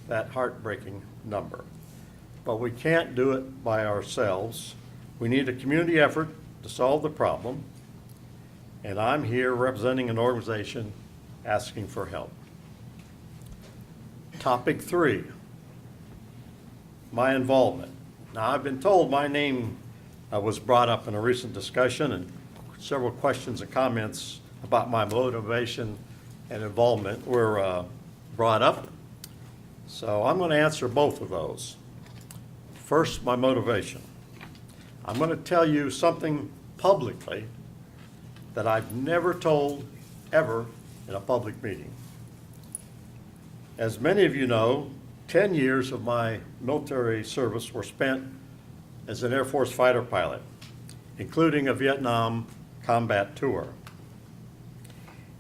that heartbreaking number. But we can't do it by ourselves. We need a community effort to solve the problem, and I'm here representing an organization asking for help. Topic 3, my involvement. Now, I've been told my name was brought up in a recent discussion, and several questions and comments about my motivation and involvement were brought up. So I'm going to answer both of those. First, my motivation. I'm going to tell you something publicly that I've never told ever in a public meeting. As many of you know, 10 years of my military service were spent as an Air Force fighter pilot, including a Vietnam combat tour.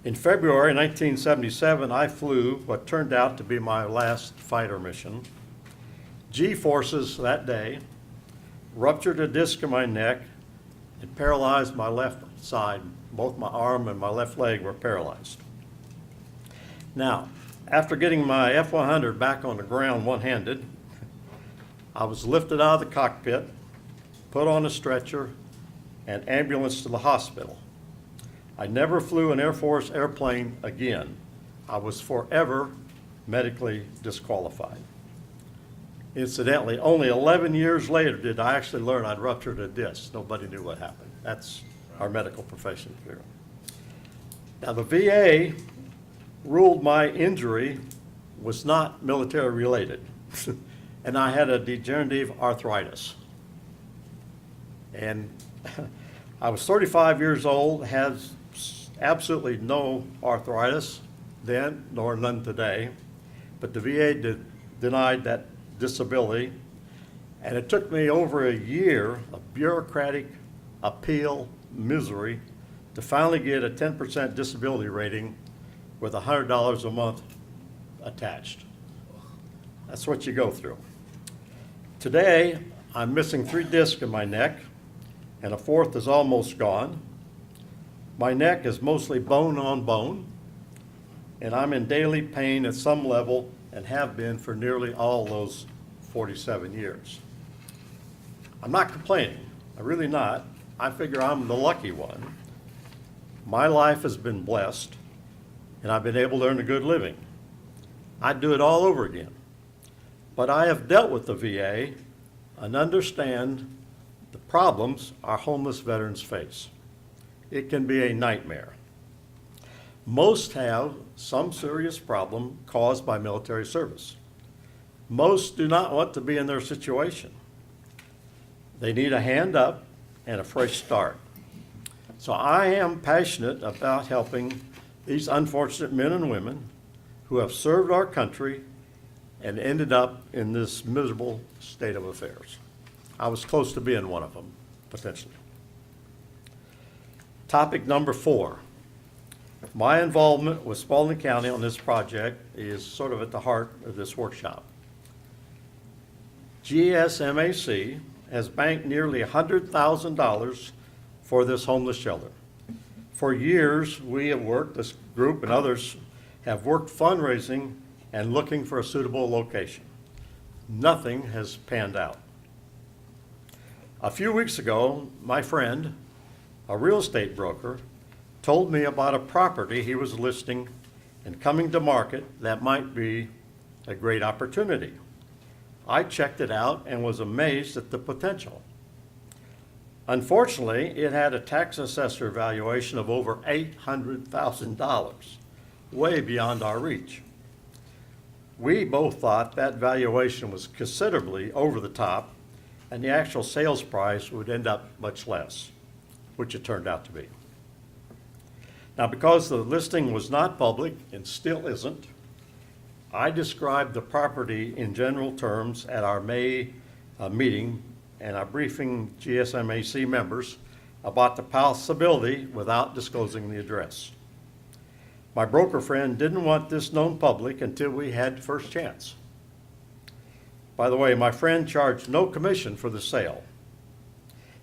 In February 1977, I flew what turned out to be my last fighter mission. G-forces that day ruptured a disc in my neck and paralyzed my left side. Both my arm and my left leg were paralyzed. Now, after getting my F-100 back on the ground one-handed, I was lifted out of the cockpit, put on a stretcher, and ambulanced to the hospital. I never flew an Air Force airplane again. I was forever medically disqualified. Incidentally, only 11 years later did I actually learn I'd ruptured a disc. Nobody knew what happened. That's our medical profession here. Now, the VA ruled my injury was not military related, and I had a degenerative arthritis. And I was 35 years old, had absolutely no arthritis then, nor none today, but the VA denied that disability, and it took me over a year of bureaucratic appeal misery to finally get a 10% disability rating with $100 a month attached. That's what you go through. Today, I'm missing 3 discs in my neck, and a 4th is almost gone. My neck is mostly bone on bone, and I'm in daily pain at some level and have been for nearly all those 47 years. I'm not complaining, I'm really not. I figure I'm the lucky one. My life has been blessed, and I've been able to earn a good living. I'd do it all over again. But I have dealt with the VA and understand the problems our homeless veterans face. It can be a nightmare. Most have some serious problem caused by military service. Most do not want to be in their situation. They need a hand up and a fresh start. So I am passionate about helping these unfortunate men and women who have served our country and ended up in this miserable state of affairs. I was close to being one of them, potentially. Topic number 4. My involvement with Spalding County on this project is sort of at the heart of this workshop. GSMAC has banked nearly $100,000 for this homeless shelter. For years, we have worked, this group and others have worked fundraising and looking for a suitable location. Nothing has panned out. A few weeks ago, my friend, a real estate broker, told me about a property he was listing and coming to market that might be a great opportunity. I checked it out and was amazed at the potential. Unfortunately, it had a tax assessor valuation of over $800,000, way beyond our reach. We both thought that valuation was considerably over the top, and the actual sales price would end up much less, which it turned out to be. Now, because the listing was not public and still isn't, I described the property in general terms at our May meeting, and I'm briefing GSMAC members about the possibility without disclosing the address. My broker friend didn't want this known public until we had first chance. By the way, my friend charged no commission for the sale.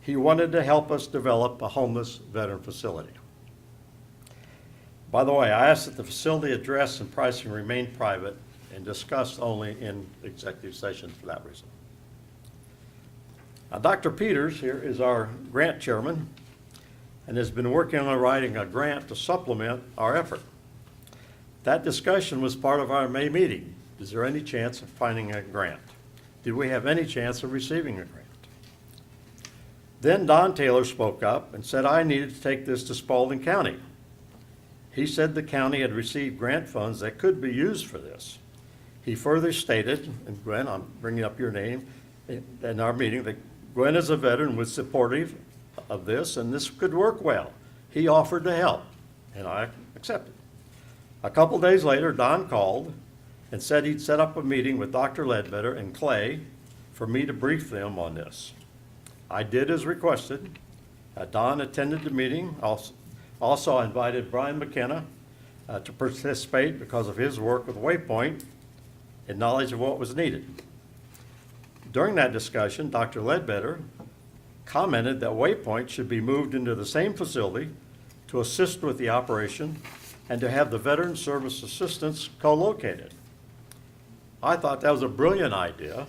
He wanted to help us develop a homeless veteran facility. By the way, I asked that the facility address and pricing remain private, and discussed only in executive session for that reason. Now, Dr. Peters here is our grant chairman and has been working on writing a grant to supplement our effort. That discussion was part of our May meeting. Is there any chance of finding a grant? Did we have any chance of receiving a grant? Then Don Taylor spoke up and said I needed to take this to Spalding County. He said the county had received grant funds that could be used for this. He further stated, and Gwen, I'm bringing up your name, in our meeting, that Gwen is a veteran was supportive of this and this could work well. He offered to help and I accepted. A couple days later, Don called and said he'd set up a meeting with Dr. Ledbetter and Clay for me to brief them on this. I did as requested. Don attended the meeting. Also invited Brian McKenna to participate because of his work with Waypoint and knowledge of what was needed. During that discussion, Dr. Ledbetter commented that Waypoint should be moved into the same facility to assist with the operation and to have the Veteran Service Assistants co-located. I thought that was a brilliant idea,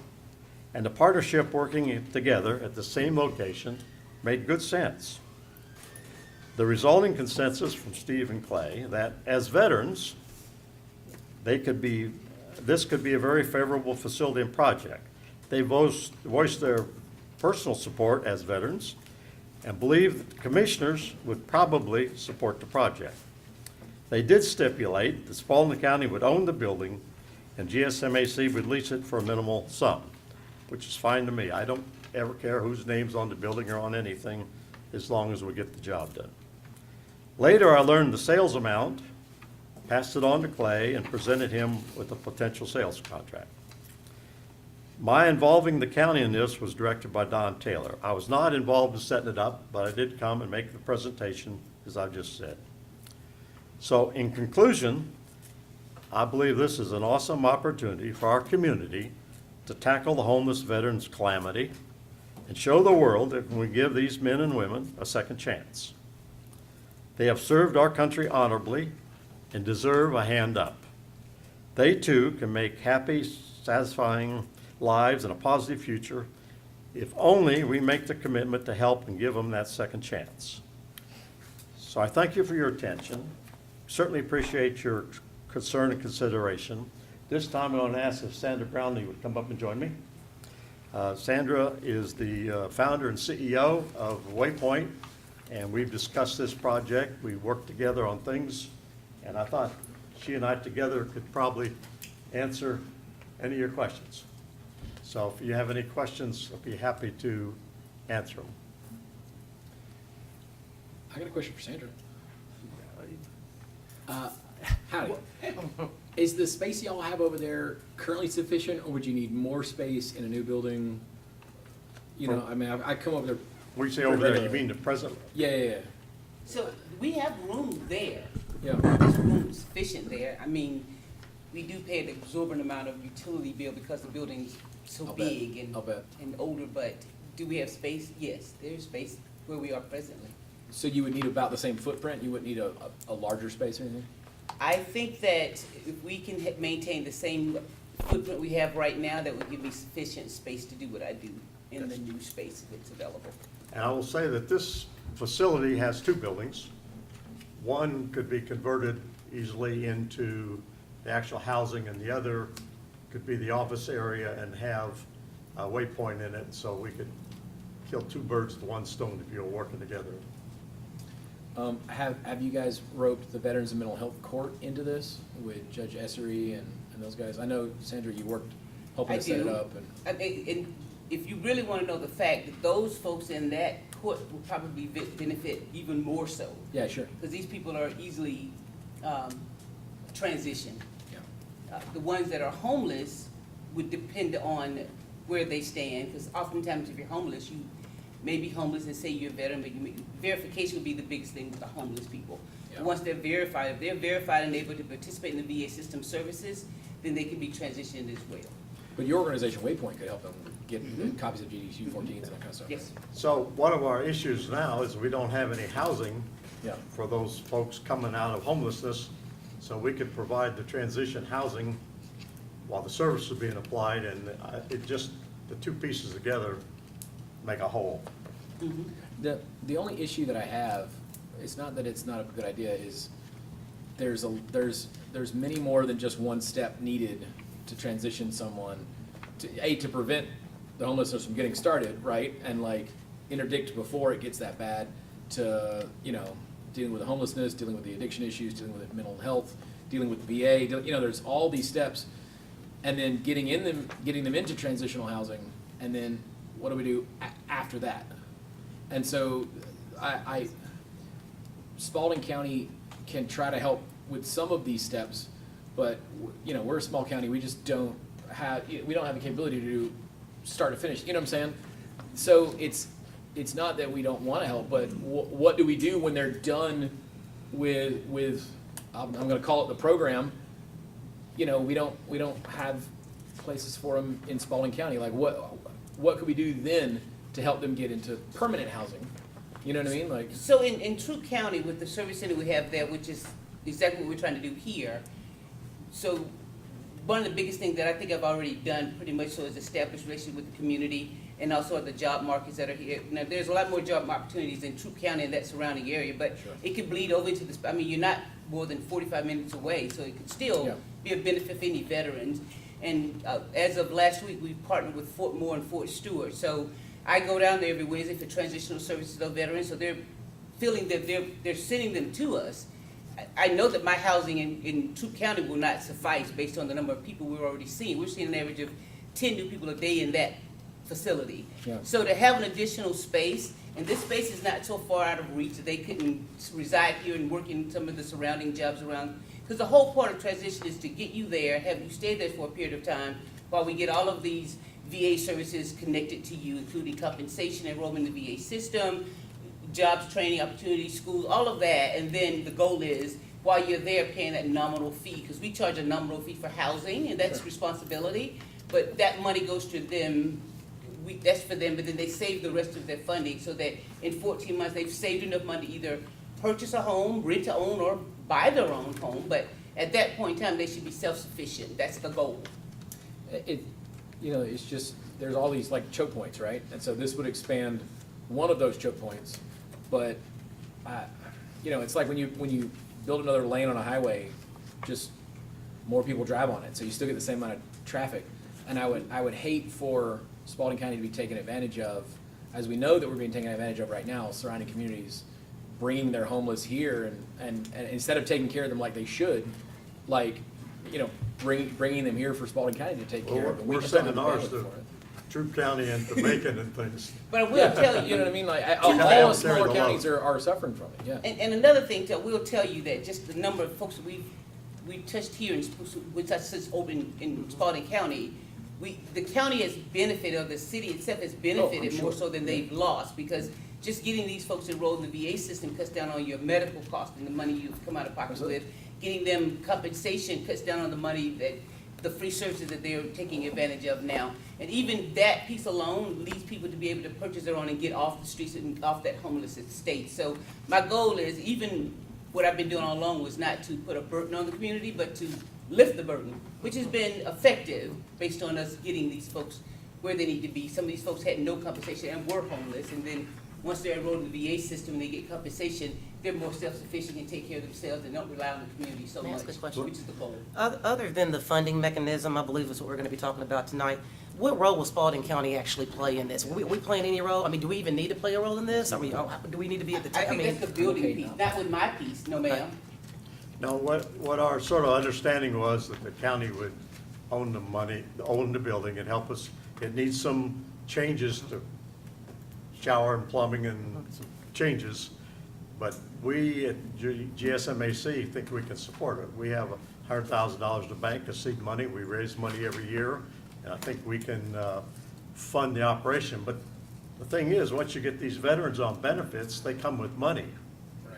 and the partnership working together at the same location made good sense. The resulting consensus from Steve and Clay that as veterans, this could be a very favorable facility and project. They voiced their personal support as veterans and believed that the commissioners would probably support the project. They did stipulate that Spalding County would own the building and GSMAC would lease it for a minimal sum, which is fine to me. I don't ever care whose name's on the building or on anything as long as we get the job done. Later, I learned the sales amount, passed it on to Clay, and presented him with a potential sales contract. My involving the county in this was directed by Don Taylor. I was not involved in setting it up, but I did come and make the presentation, as I just said. So in conclusion, I believe this is an awesome opportunity for our community to tackle the homeless veterans calamity and show the world that we give these men and women a second chance. They have served our country honorably and deserve a hand up. They too can make happy, satisfying lives and a positive future if only we make the commitment to help and give them that second chance. So I thank you for your attention. Certainly appreciate your concern and consideration. This time I'm going to ask if Sandra Brownlee would come up and join me. Sandra is the founder and CEO of Waypoint, and we've discussed this project. We worked together on things, and I thought she and I together could probably answer any of your questions. So if you have any questions, I'll be happy to answer them. I got a question for Sandra. Howdy. Is the space y'all have over there currently sufficient, or would you need more space in a new building? You know, I mean, I come over there. When you say over there, you mean the present? Yeah. So we have room there. Yeah. There's room sufficient there. I mean, we do pay an exorbitant amount of utility bill because the building's so I'll bet. big and older, but do we have space? Yes, there's space where we are presently. So you would need about the same footprint? You wouldn't need a larger space or anything? I think that if we can maintain the same footprint we have right now, that would give me sufficient space to do what I do in the new space if it's available. And I will say that this facility has two buildings. One could be converted easily into the actual housing, and the other could be the office area and have a Waypoint in it, so we could kill two birds with one stone if you were working together. Have you guys roped the Veterans and Mental Health Court into this with Judge Essery and those guys? I know, Sandra, you worked helping to set it up. And if you really want to know the fact, that those folks in that court will probably benefit even more so. Yeah, sure. Because these people are easily transitioned. Yeah. The ones that are homeless would depend on where they stand, because oftentimes if you're homeless, you may be homeless and say you're a veteran, but verification would be the biggest thing with the homeless people. Yeah. Once they're verified, if they're verified and able to participate in the VA system services, then they can be transitioned as well. But your organization, Waypoint, could help them get copies of GDQ 14s and that kind of stuff. Yes. So one of our issues now is we don't have any housing Yeah. for those folks coming out of homelessness, so we could provide the transition housing while the service is being applied, and it just, the two pieces together make a whole. The only issue that I have, it's not that it's not a good idea, is there's many more than just one step needed to transition someone to prevent the homelessness from getting started, right? And like interdict before it gets that bad, to, you know, dealing with the homelessness, dealing with the addiction issues, dealing with mental health, dealing with the VA, you know, there's all these steps. And then getting them into transitional housing, and then what do we do after that? And so Spalding County can try to help with some of these steps, but, you know, we're a small county, we just don't have the capability to start to finish, you know what I'm saying? So it's not that we don't want to help, but what do we do when they're done with I'm gonna call it the program? You know, we don't have places for them in Spalding County. Like, what could we do then to help them get into permanent housing? You know what I mean? Like, So in True County, with the service center we have there, which is exactly what we're trying to do here, so one of the biggest things that I think I've already done pretty much so is establish relations with the community and also the job markets that are here. Now, there's a lot more job opportunities in True County and that surrounding area, but Sure. it could bleed over into this, I mean, you're not more than 45 minutes away, so it could still Yeah. be a benefit for any veterans. And as of last week, we partnered with Fort Moore and Fort Stewart. So I go down there every Wednesday for transitional services of veterans, so they're feeling that they're sending them to us. I know that my housing in Troup County will not suffice based on the number of people we're already seeing. We're seeing an average of 10 new people a day in that facility. Yeah. So to have an additional space, and this space is not so far out of reach that they couldn't reside here and work in some of the surrounding jobs around. Because the whole part of transition is to get you there, have you stay there for a period of time while we get all of these VA services connected to you, including compensation, enrollment in the VA system, jobs, training opportunities, schools, all of that. And then the goal is, while you're there, paying that nominal fee, because we charge a nominal fee for housing, and that's Sure. responsibility. But that money goes to them, that's for them, but then they save the rest of their funding so that in 14 months, they've saved enough money to either purchase a home, rent to own, or buy their own home. But at that point in time, they should be self-sufficient. That's the goal. You know, it's just, there's all these like choke points, right? And so this would expand one of those choke points, but, you know, it's like when you build another lane on a highway, just more people drive on it, so you still get the same amount of traffic. And I would hate for Spalding County to be taken advantage of, as we know that we're being taken advantage of right now, surrounding communities, bringing their homeless here and instead of taking care of them like they should, like, you know, bringing them here for Spalding County to take care of them. We We're just don't have sending the ours bandwidth to for it. Troup County and to Macon and things. But I will tell You know what I mean? Like, gotta all have the them carry smaller the counties load. are suffering from it, yeah. And another thing, too, we'll tell you that just the number of folks that we've touched here, which I since open in Spalding County, the county has benefited, or the city itself has benefited sure. more so than they've lost, because just getting these folks enrolled in the VA system cuts down on your medical cost and the money you've come out of pocket Absolutely. with. Getting them compensation cuts down on the money that, the free services that they're taking advantage of now. And even that piece alone leads people to be able to purchase their own and get off the streets and off that homeless state. So my goal is, even what I've been doing all along was not to put a burden on the community, but to lift the burden, which has been effective based on us getting these folks where they need to be. Some of these folks had no compensation and were homeless, and then once they're enrolled in the VA system and they get compensation, they're more self-sufficient and take care of themselves and don't rely on the community so May I much, ask a question? which is the goal. Other than the funding mechanism, I believe is what we're going to be talking about tonight, what role will Spalding County actually play in this? Are we playing any role? I mean, do we even need to play a role in this? I mean, do we need to be at the I table? think that's the building okay, piece, now. not with my piece, no ma'am. No, what our sort of understanding was that the county would own the money, own the building and help us. It needs some changes to shower and plumbing and some changes, but we at GSMAC think we can support it. We have $100,000 in the bank to seed money. We raise money every year, and I think we can fund the operation. But the thing is, once you get these veterans on benefits, they come with money. Right.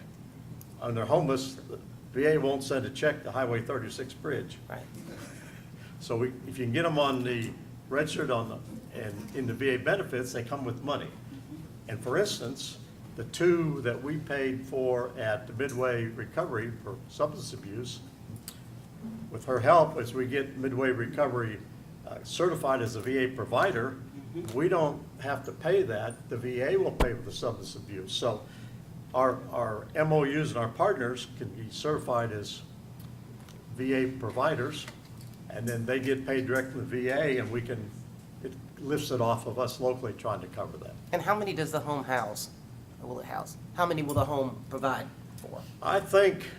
When they're homeless, the VA won't send a check to Highway 36 bridge. Right. So if you can get them on the registered and in the VA benefits, they come with money. And for instance, the two that we paid for at the Midway Recovery for substance abuse, with her help, as we get Midway Recovery certified as a VA provider, we don't have to pay that. The VA will pay for the substance abuse. So our MOUs and our partners can be certified as VA providers, and then they get paid direct from the VA, and it lifts it off of us locally trying to cover that. And how many does the home house, or will it house? How many will the home provide for? I think,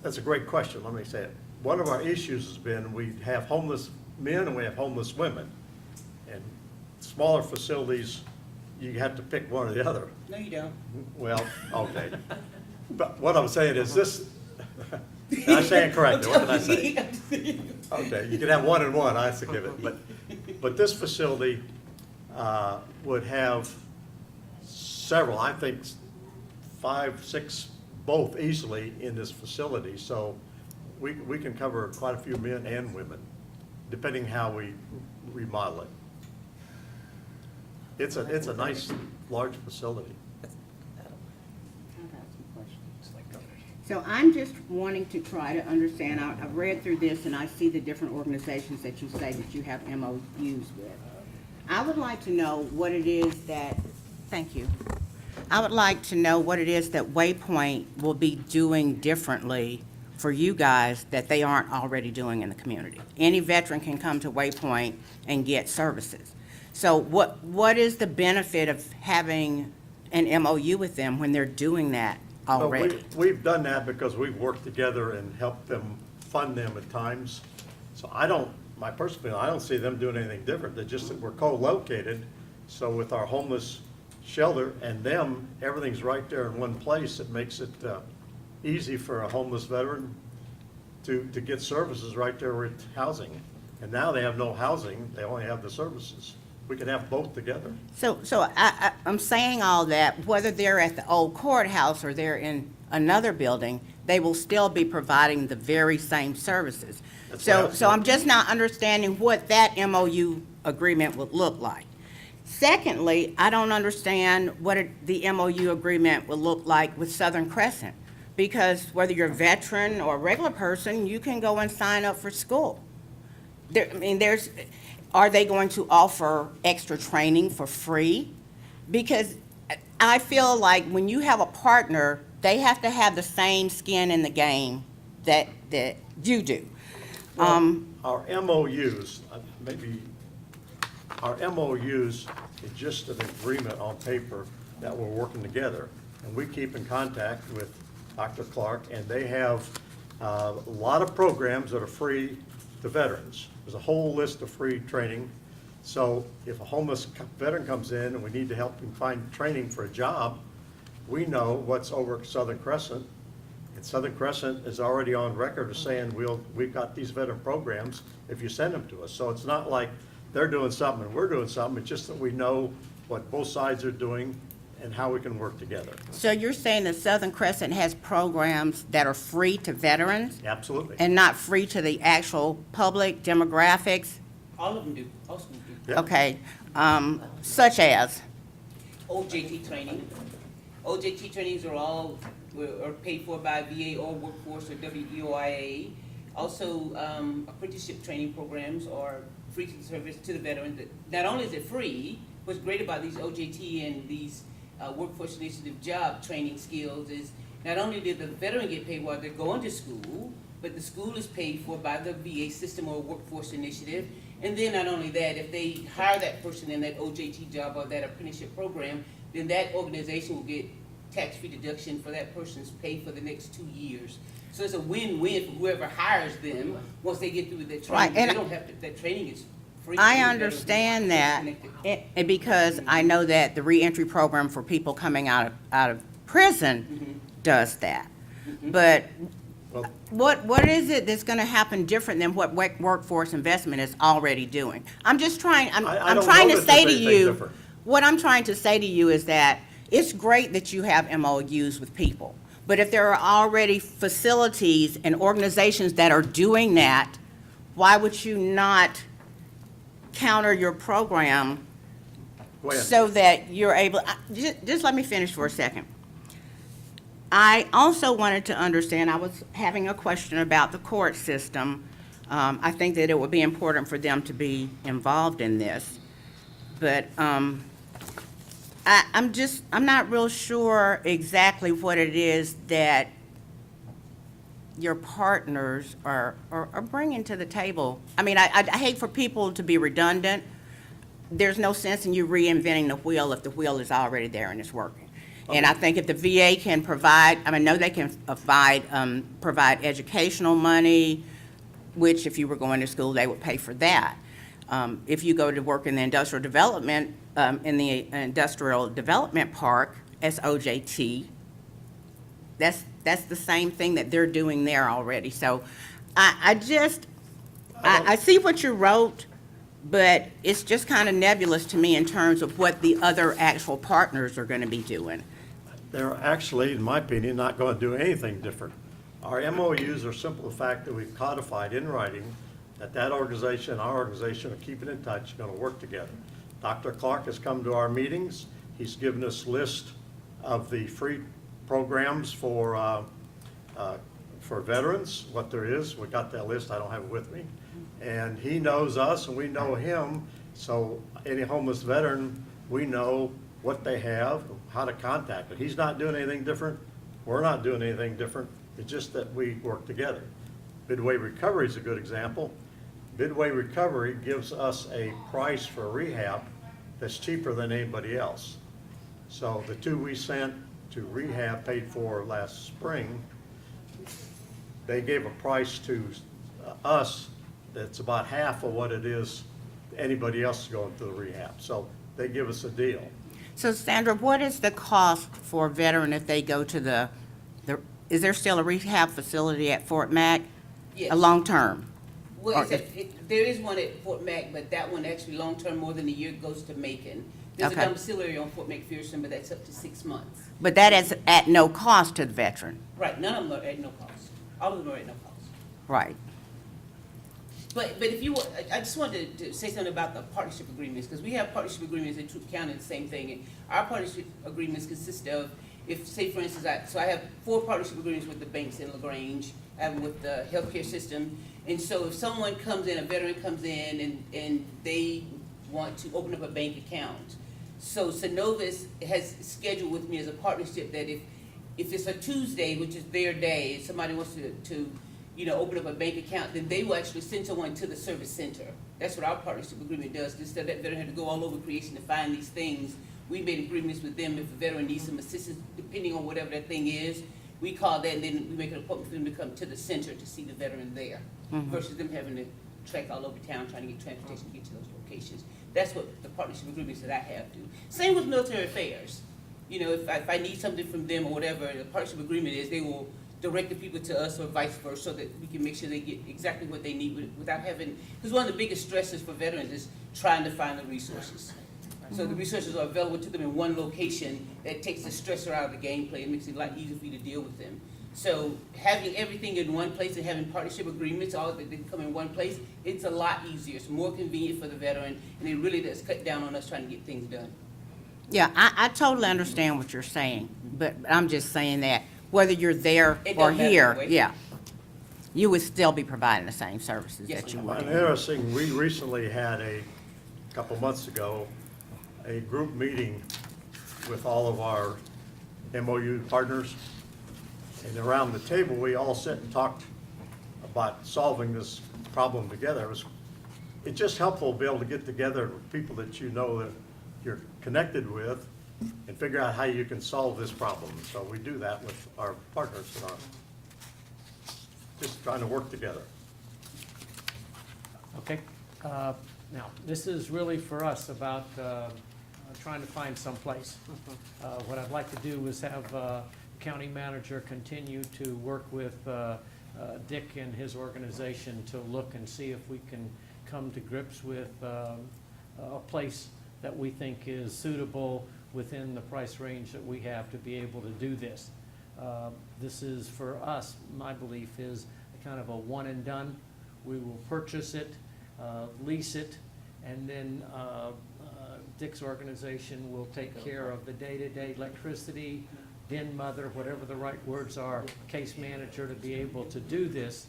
that's a great question, let me say it. One of our issues has been we have homeless men and we have homeless women. And smaller facilities, you have to pick one or the other. No, you don't. Well, okay. But what I'm saying is this, I'm saying correctly, what can I say? Okay, you can have one and one, I have to give it. But this facility would have several, I think 5, 6, both easily in this facility. So we can cover quite a few men and women, depending how we remodel it. It's a nice, large facility. So I'm just wanting to try to understand, I've read through this and I see the different organizations that you say that you have MOUs with. I would like to know what it is that, thank you. I would like to know what it is that Waypoint will be doing differently for you guys that they aren't already doing in the community. Any veteran can come to Waypoint and get services. So what is the benefit of having an MOU with them when they're doing that already? But we've done that because we've worked together and helped them fund them at times. So my personal opinion, I don't see them doing anything different. They're just that we're co-located. So with our homeless shelter and them, everything's right there in one place. It makes it easy for a homeless veteran to get services right there with housing. And now they have no housing, they only have the services. We could have both together. So I'm saying all that, whether they're at the old courthouse or they're in another building, they will still be providing the very same services. That's So I'm absolutely- just not understanding what that MOU agreement would look like. Secondly, I don't understand what the MOU agreement would look like with Southern Crescent, because whether you're a veteran or a regular person, you can go and sign up for school. Are they going to offer extra training for free? Because I feel like when you have a partner, they have to have the same skin in the game that you do. Our MOUs, our MOUs is just an agreement on paper that we're working together. And we keep in contact with Dr. Clark, and they have a lot of programs that are free to veterans. There's a whole list of free training. So if a homeless veteran comes in and we need to help him find training for a job, we know what's over at Southern Crescent. And Southern Crescent is already on record as saying, we've got these veteran programs if you send them to us. So it's not like they're doing something and we're doing something. It's just that we know what both sides are doing and how we can work together. So you're saying that Southern Crescent has programs that are free to veterans Absolutely. and not free to the actual public demographics? All of them do, most of them do. Yeah. Okay, such as? OJT training. OJT trainings are paid for by VA or Workforce or WEOIA. Also, apprenticeship training programs are free to the service to the veteran. Not only is it free, what's great about these OJT and these Workforce Initiative job training skills is not only did the veteran get paid while they're going to school, but the school is paid for by the VA system or Workforce Initiative. And then not only that, if they hire that person in that OJT job or that apprenticeship program, then that organization will get tax-free deduction for that person's pay for the next 2 years. So it's a win-win for whoever hires them once they get through their Right, training. and They don't have to, that training is free. I Veterans understand are that, connected. and because I know that the reentry program for people coming out of prison does that. But Well, what is it that's gonna happen different than what Workforce Investment is already doing? I'm just trying, I I'm don't trying know to that say there's to anything you, different. what I'm trying to say to you is that it's great that you have MOUs with people, but if there are already facilities and organizations that are doing that, why would you not counter your program go ahead. so that you're able, just let me finish for a second. I also wanted to understand, I was having a question about the court system. I think that it would be important for them to be involved in this. But I'm not real sure exactly what it is that your partners are bringing to the table. I mean, I hate for people to be redundant. There's no sense in you reinventing the wheel if the wheel is already there and it's working. And I think if the VA can provide, I know they can provide educational money, which if you were going to school, they would pay for that. If you go to work in the industrial development park, SOJT, that's the same thing that they're doing there already. So I see what you wrote, but it's just kind of nebulous to me in terms of what the other actual partners are going to be doing. They're actually, in my opinion, not going to do anything different. Our MOUs are simple the fact that we've codified in writing that organization and our organization are keeping in touch, going to work together. Dr. Clark has come to our meetings. He's given us a list of the free programs for veterans, what there is. We got that list. I don't have it with me. And he knows us and we know him. So any homeless veteran, we know what they have, how to contact it. He's not doing anything different. We're not doing anything different. It's just that we work together. Midway Recovery is a good example. Midway Recovery gives us a price for rehab that's cheaper than anybody else. So the two we sent to rehab paid for last spring, they gave a price to us that's about half of what it is anybody else going to the rehab. So they give us a deal. So Sandra, what is the cost for a veteran if they go to is there still a rehab facility at Fort Mac? Yes. A long-term? Well, there is one at Fort Mac, but that one actually long-term, more than a year, goes to Macon. There's a Okay. domiciliary on Fort McPherson, but that's up to 6 months. But that is at no cost to the veteran? Right, none of them are at no cost. All of them are at no cost. Right. But if you, I just wanted to say something about the partnership agreements, because we have partnership agreements in Troup County, the same thing. And our partnership agreements consist of, if, say for instance, I have 4 partnership agreements with the banks in LaGrange, I have with the healthcare system. And so if someone comes in, a veteran comes in and they want to open up a bank account. So Synovus has scheduled with me as a partnership that if it's a Tuesday, which is their day, and somebody wants to open up a bank account, then they will actually send someone to the service center. That's what our partnership agreement does. Instead of that veteran had to go all over creation to find these things, we made agreements with them. If a veteran needs some assistance, depending on whatever that thing is, we call that, and then we make an appointment for them to come to the center to see the veteran there, versus them having to trek all over town trying to get transportation to get to those locations. That's what the partnership agreements that I have do. Same with military affairs. If I need something from them or whatever, the partnership agreement is they will direct the people to us or vice versa, so that we can make sure they get exactly what they need without having, because one of the biggest stresses for veterans is trying to find the resources. So the resources are available to them in one location. That takes the stressor out of the gameplay. It makes it a lot easier for you to deal with them. So having everything in one place and having partnership agreements, all of it, they come in one place, it's a lot easier. It's more convenient for the veteran, and it really does cut down on us trying to get things done. Yeah, I totally understand what you're saying, but I'm just saying that whether you're there It or don't matter here, anyway. yeah, you would still be providing the same services Yes, that you ma'am. would. And interesting, we recently had a couple months ago, a group meeting with all of our MOU partners. And around the table, we all sat and talked about solving this problem together. It's just helpful to be able to get together with people that you know that you're connected with and figure out how you can solve this problem. So we do that with our partners and just trying to work together. Okay, now, this is really for us about trying to find some place. What I'd like to do is have county manager continue to work with Dick and his organization to look and see if we can come to grips with a place that we think is suitable within the price range that we have to be able to do this. This is, for us, my belief is a kind of a one and done. We will purchase it, lease it, and then Dick's organization will take care of the day-to-day electricity, den mother, whatever the right words are, case manager to be able to do this,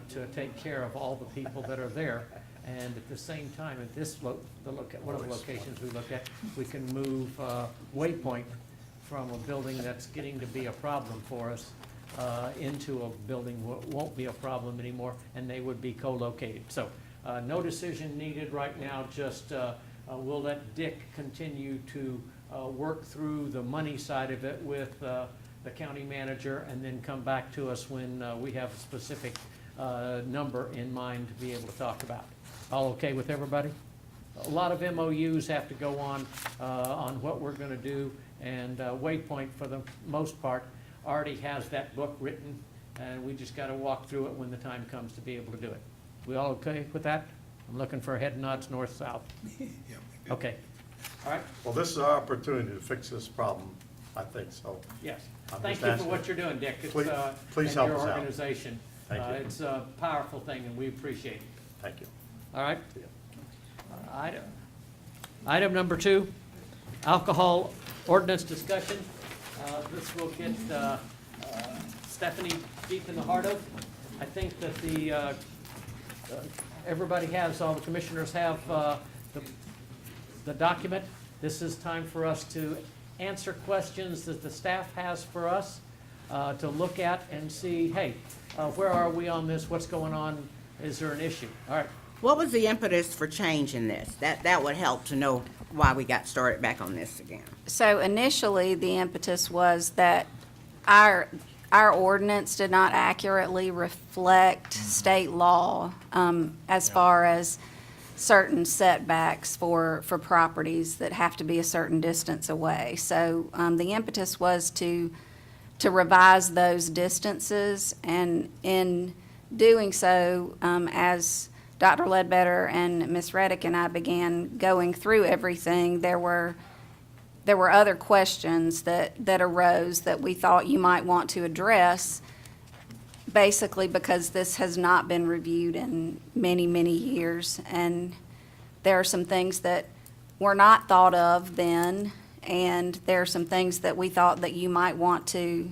to take care of all the people that are there. And at the same time, at this, one of the locations we look at, we can move Waypoint from a building that's getting to be a problem for us into a building won't be a problem anymore, and they would be co-located. So no decision needed right now, just we'll let Dick continue to work through the money side of it with the county manager, and then come back to us when we have a specific number in mind to be able to talk about. All okay with everybody? A lot of MOUs have to go on what we're gonna do, and Waypoint, for the most part, already has that book written, and we just gotta walk through it when the time comes to be able to do it. We all okay with that? I'm looking for head nods, north, south. Okay, all right, Well, this is our opportunity to fix this problem, I think, so. yes. I'm Thank just you for asking- what you're doing, Dick. It's, Please- please and help your us out. organization. Thank you. It's a powerful thing, and we appreciate it. Thank you. All right? See ya. Item number 2, alcohol ordinance discussion. This will get Stephanie deep in the heart of. I think that everybody has, all the commissioners have the document. This is time for us to answer questions that the staff has for us, to look at and see, hey, where are we on this? What's going on? Is there an issue? All right. What was the impetus for changing this? That would help to know why we got started back on this again. So initially, the impetus was that our ordinance did not accurately reflect state law as far as certain setbacks for properties that have to be a certain distance away. So the impetus was to revise those distances, and in doing so, as Dr. Ledbetter and Ms. Reddick and I began going through everything, there were other questions that arose that we thought you might want to address, basically because this has not been reviewed in many, many years. And there are some things that were not thought of then, and there are some things that we thought that you might want to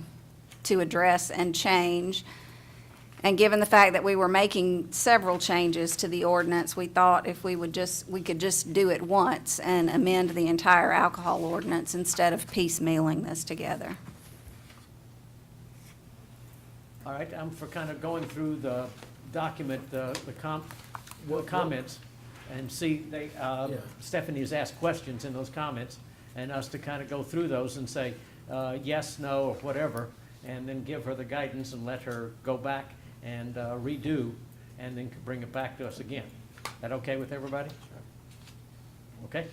address and change. And given the fact that we were making several changes to the ordinance, we thought if we could just do it once and amend the entire alcohol ordinance instead of piecemealing this together. All right, I'm for kind of going through the document, the comments, and see, Stephanie has asked questions in those comments, and us to kind of go through those and say yes, no, or whatever, and then give her the guidance and let her go back and redo, and then bring it back to us again. That okay with everybody? Okay?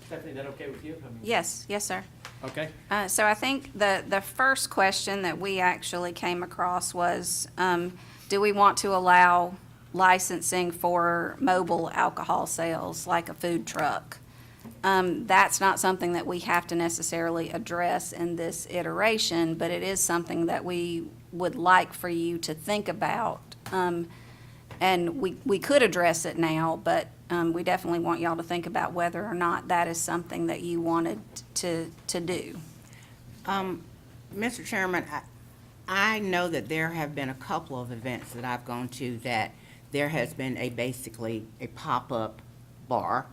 Stephanie, that okay with you? I mean, Yes, sir. okay? So I think the first question that we actually came across was, do we want to allow licensing for mobile alcohol sales, like a food truck? That's not something that we have to necessarily address in this iteration, but it is something that we would like for you to think about. And we could address it now, but we definitely want y'all to think about whether or not that is something that you wanted to do. Mr. Chairman, I know that there have been a couple of events that I've gone to that there has been basically a pop-up bar,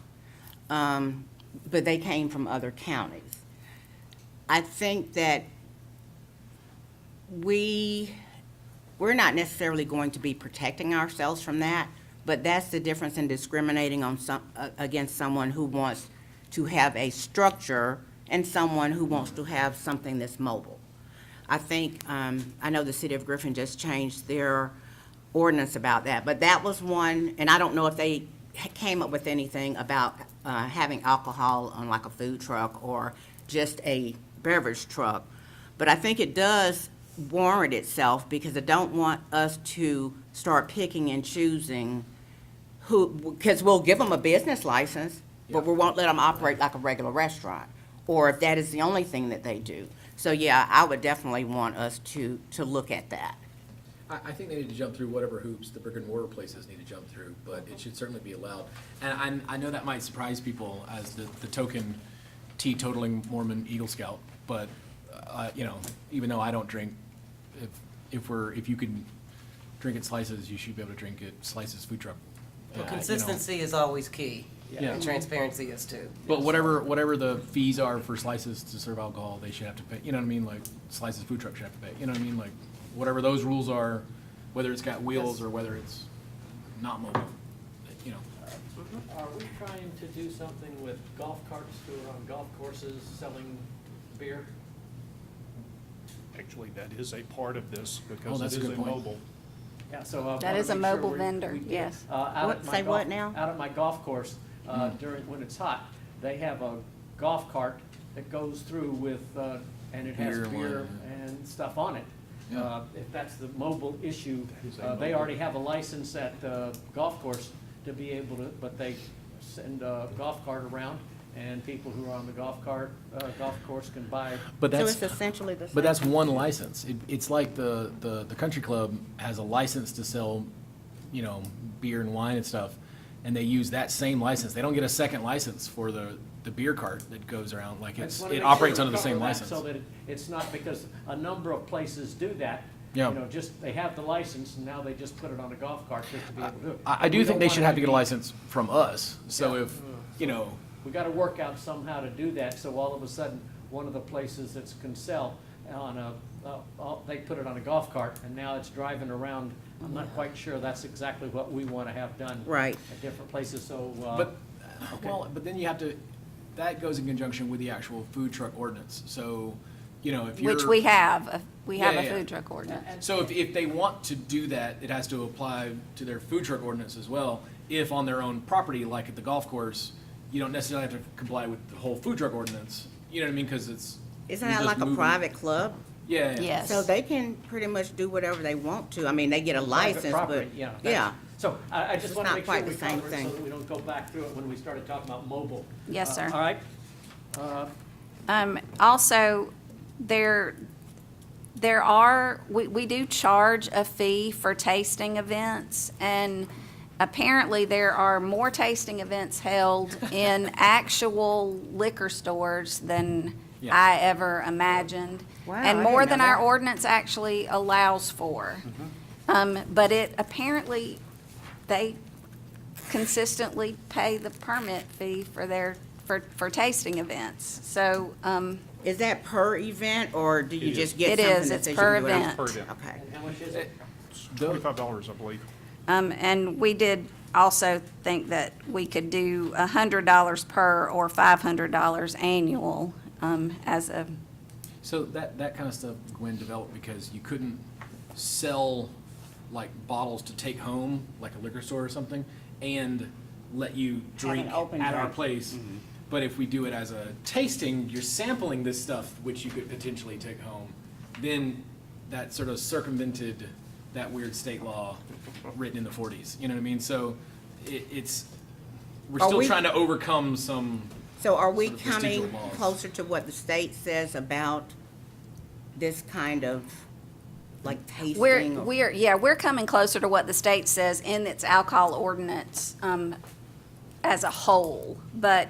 but they came from other counties. I think that we're not necessarily going to be protecting ourselves from that, but that's the difference in discriminating on against someone who wants to have a structure and someone who wants to have something that's mobile. I think, I know the city of Griffin just changed their ordinance about that, but that was one, and I don't know if they came up with anything about having alcohol on like a food truck or just a beverage truck. But I think it does warrant itself, because I don't want us to start picking and choosing who, because we'll give them a business license, but we won't let them operate like a regular restaurant, or if that is the only thing that they do. So, yeah, I would definitely want us to look at that. I think they need to jump through whatever hoops the brick and mortar places need to jump through, but it should certainly be allowed. And I know that might surprise people as the token teetotaling Mormon Eagle Scout, but, you know, even though I don't drink, if you can drink at Slices, you should be able to drink at Slices Food Truck. Well, You know. consistency is always key, Yeah. and transparency is too. But whatever the fees are for Slices to serve alcohol, they should have to pay, you know what I mean, like Slices Food Truck should have to pay, you know what I mean, like, whatever those rules are, whether it's got wheels or whether it's not mobile, you know. Are we trying to do something with golf carts who are on golf courses selling beer? Actually, that is a part of this Oh, because that's it a is good a point. mobile. Yeah, so. That wanna is a make sure mobile we vendor, do it. yes. Out What- at my say what golf- now? Out at my golf course, when it's hot, they have a golf cart that goes through with, and it has Beer and beer wine, and stuff on it. Yeah. If that's the mobile issue, That is a they mobile. already have a license at the golf course to be able to, but they send a golf cart around, and people who are on the golf course can buy. But So that's, it's essentially the same. but that's one license. It's like the country club has a license to sell, you know, beer and wine and stuff, and they use that same license. They don't get a second license for the beer cart that goes around, like I just it wanna make operates sure under we the same cover that license. So that it's not because a number of places do that. Yeah. You know, just, they have the license and now they just put it on a golf cart just to be able to do it. I But do we think don't they should wanna have to get a be- license from us, so Yeah. if, you know, We gotta work out somehow to do that, so all of a sudden, one of the places that can sell on they put it on a golf cart and now it's driving around. I'm not quite sure that's exactly what we wanna have done. Right. At different places, so. but, well, but then you have to, that goes in conjunction with the actual food truck ordinance, so, you know, if you're. Which we have, we have Yeah, a yeah. food truck ordinance. So if they want to do that, it has to apply to their food truck ordinance as well. If on their own property, like at the golf course, you don't necessarily have to comply with the whole food truck ordinance. You know what I mean? Because it's. Isn't you're that just like a moving- private club? Yeah, yeah. Yes. So they can pretty much do whatever they want to. I mean, they get a Private license, property, but, yeah. yeah. So I just It's want to not make sure quite we the same cover it so thing. that we don't go back through it when we started talking about mobile. Yes, sir. All right? Also, we do charge a fee for tasting events, and apparently there are more tasting events held in actual liquor stores than Yeah. I ever imagined. Wow, And I more didn't than know our that. ordinance actually allows for. But it, apparently, they consistently pay the permit fee for for tasting events. So, Is that per event, or do you It just is. get It something is. that It's says you per can do it? event. Per event. Okay. And how much is it? It's $25, I believe. and we did also think that we could do $100 per or $500 annual, as a, So that kind of stuff, Gwen, developed because you couldn't sell like bottles to take home, like a liquor store or something, and let you drink open at our drink. place. But if we do it as a tasting, you're sampling this stuff, which you could potentially take home. Then that sort of circumvented that weird state law written in the 40s. You know what I mean? So we're Are still we- trying to overcome some. So are we Sort of vestigial coming laws. closer to what the state says about this kind of, like, tasting? we're coming closer to what the state says in its alcohol ordinance, as a whole. But,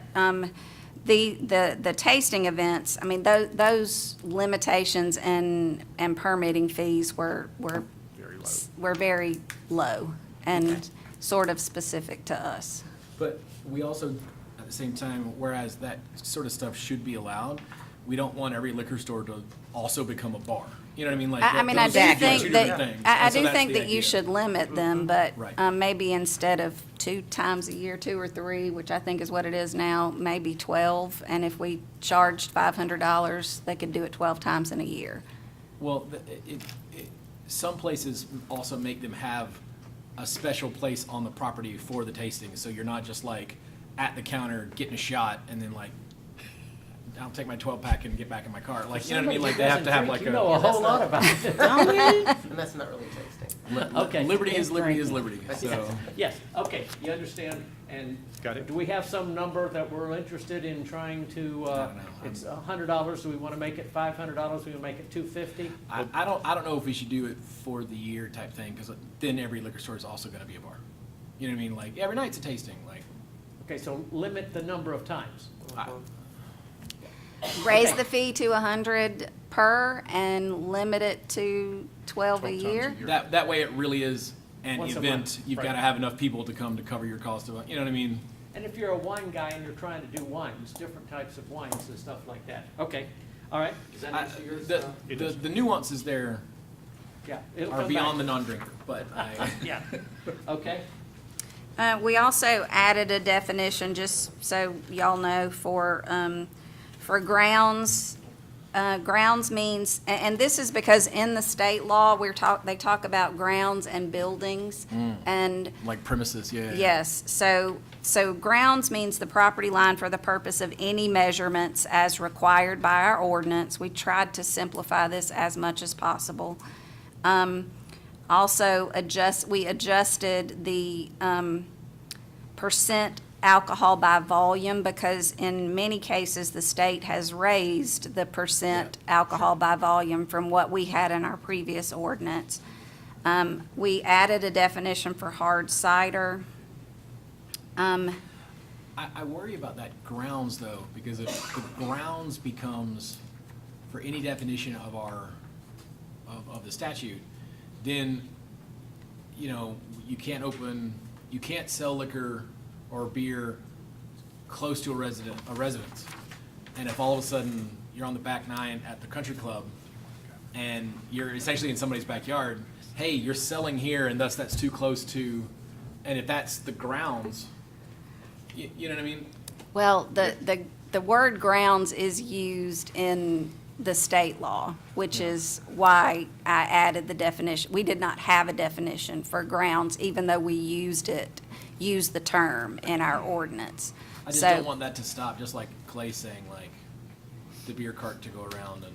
the tasting events, I mean, those limitations and permitting fees were Very low. were very low and sort of specific to us. But we also, at the same time, whereas that sort of stuff should be allowed, we don't want every liquor store to also become a bar. You know what I mean? Like, I mean, I those do are two think different that, things. I And so do that's think the that you idea. should limit them, but Right. maybe instead of 2 times a year, 2 or 3, which I think is what it is now, maybe 12. And if we charged $500, they could do it 12 times in a year. Well, some places also make them have a special place on the property for the tasting, so you're not just like at the counter getting a shot and then like, I'll take my 12-pack and get back in my car. Like, you know what I mean? Like, they have to have like You know a. a whole lot about it. Don't we? And that's not really tasting. Okay. Liberty is liberty, so. Yes, okay, you understand, and Got it. do we have some number that we're interested in trying to, I don't know. it's $100, do we want to make it $500, do we want to make it $250? I don't know if we should do it for the year type thing, because then every liquor store is also gonna be a bar. You know what I mean? Like, every night's a tasting, like, Okay, so limit the number of times. raise Okay. the fee to 100 per and limit it to 12 a 12 times year. a year. That way it really is an Once a event. month, You've right. got to have enough people to come to cover your cost of, you know what I mean? And if you're a wine guy and you're trying to do wines, different types of wines and stuff like that. Okay, all right. Does that answer your? The nuances there Yeah. it'll are come beyond the back. non-drinker, but I, Yeah, okay. We also added a definition, just so y'all know, for grounds. Grounds means, and this is because in the state law, they talk about grounds and buildings. And like premises, yeah. yes, so grounds means the property line for the purpose of any measurements as required by our ordinance. We tried to simplify this as much as possible. Also, we adjusted the percent alcohol by volume, because in many cases, the state has raised the percent alcohol by volume from what we had in our previous ordinance. We added a definition for hard cider. I worry about that grounds though, because if the grounds becomes, for any definition of of the statute, then, you know, you can't sell liquor or beer close to a residence. And if all of a sudden you're on the back nine at the country club and you're essentially in somebody's backyard, hey, you're selling here and thus that's too close to, and if that's the grounds, you know what I mean? Well, the word grounds is used in the state law, which is why I added the definition. We did not have a definition for grounds, even though we used the term in our ordinance. I just So- don't want that to stop, just like Clay saying, like, the beer cart to go around and,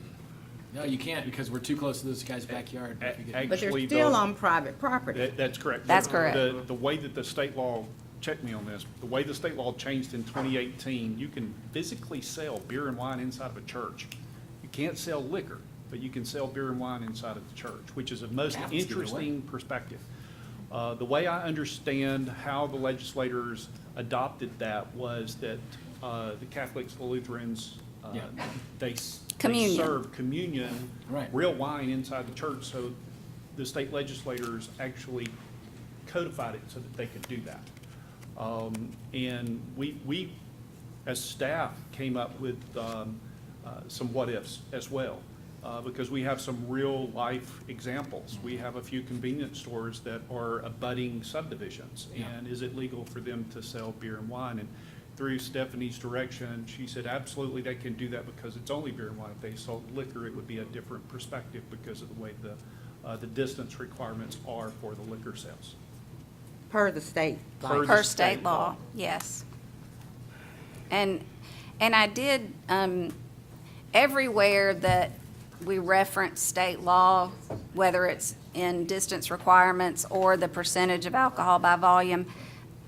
no, you can't because we're too close to this guy's backyard. If you get- But they're Actually, still though- on private property. That's correct. That's correct. The way that the state law, check me on this, the way the state law changed in 2018, you can physically sell beer and wine inside of a church. You can't sell liquor, but you can sell beer and wine inside of the church, which is a most Happens to be the way. interesting perspective. The way I understand how the legislators adopted that was that the Catholics, the Lutherans, Yeah. they Communion. serve communion, Right. real wine inside the church, so the state legislators actually codified it so that they could do that. And we, as staff, came up with some what-ifs as well, because we have some real-life examples. We have a few convenience stores that are abutting subdivisions, Yeah. and is it legal for them to sell beer and wine? And through Stephanie's direction, she said, absolutely, they can do that because it's only beer and wine. If they sold liquor, it would be a different perspective because of the way the distance requirements are for the liquor sales. Per the state. Per the Per state state law, law. yes. And I did, everywhere that we reference state law, whether it's in distance requirements or the percentage of alcohol by volume,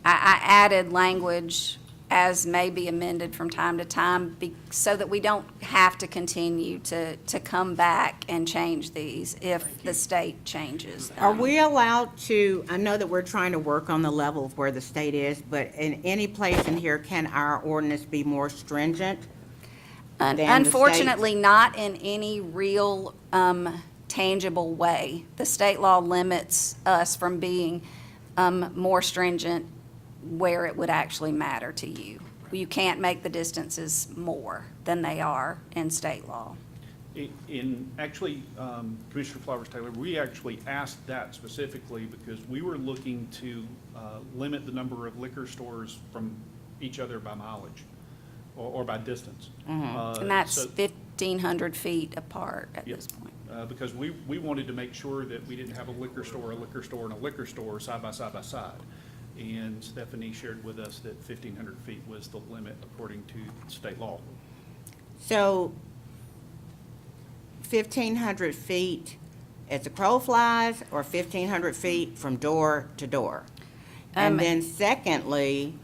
I added language as may be amended from time to time, so that we don't have to continue to come back and change these if the state changes them. Are we allowed to, I know that we're trying to work on the level of where the state is, but in any place in here, can our ordinance be more stringent? than the state? Unfortunately, not in any real tangible way. The state law limits us from being more stringent where it would actually matter to you. You can't make the distances more than they are in state law. Actually, Commissioner Flowers Taylor, we actually asked that specifically because we were looking to limit the number of liquor stores from each other by mileage or by distance. And that's So- 1,500 feet apart at Yep. this point. Because we wanted to make sure that we didn't have a liquor store, and a liquor store side by side by side. And Stephanie shared with us that 1,500 feet was the limit according to state law. So 1,500 feet as the crow flies, or 1,500 feet from door to door? And then secondly,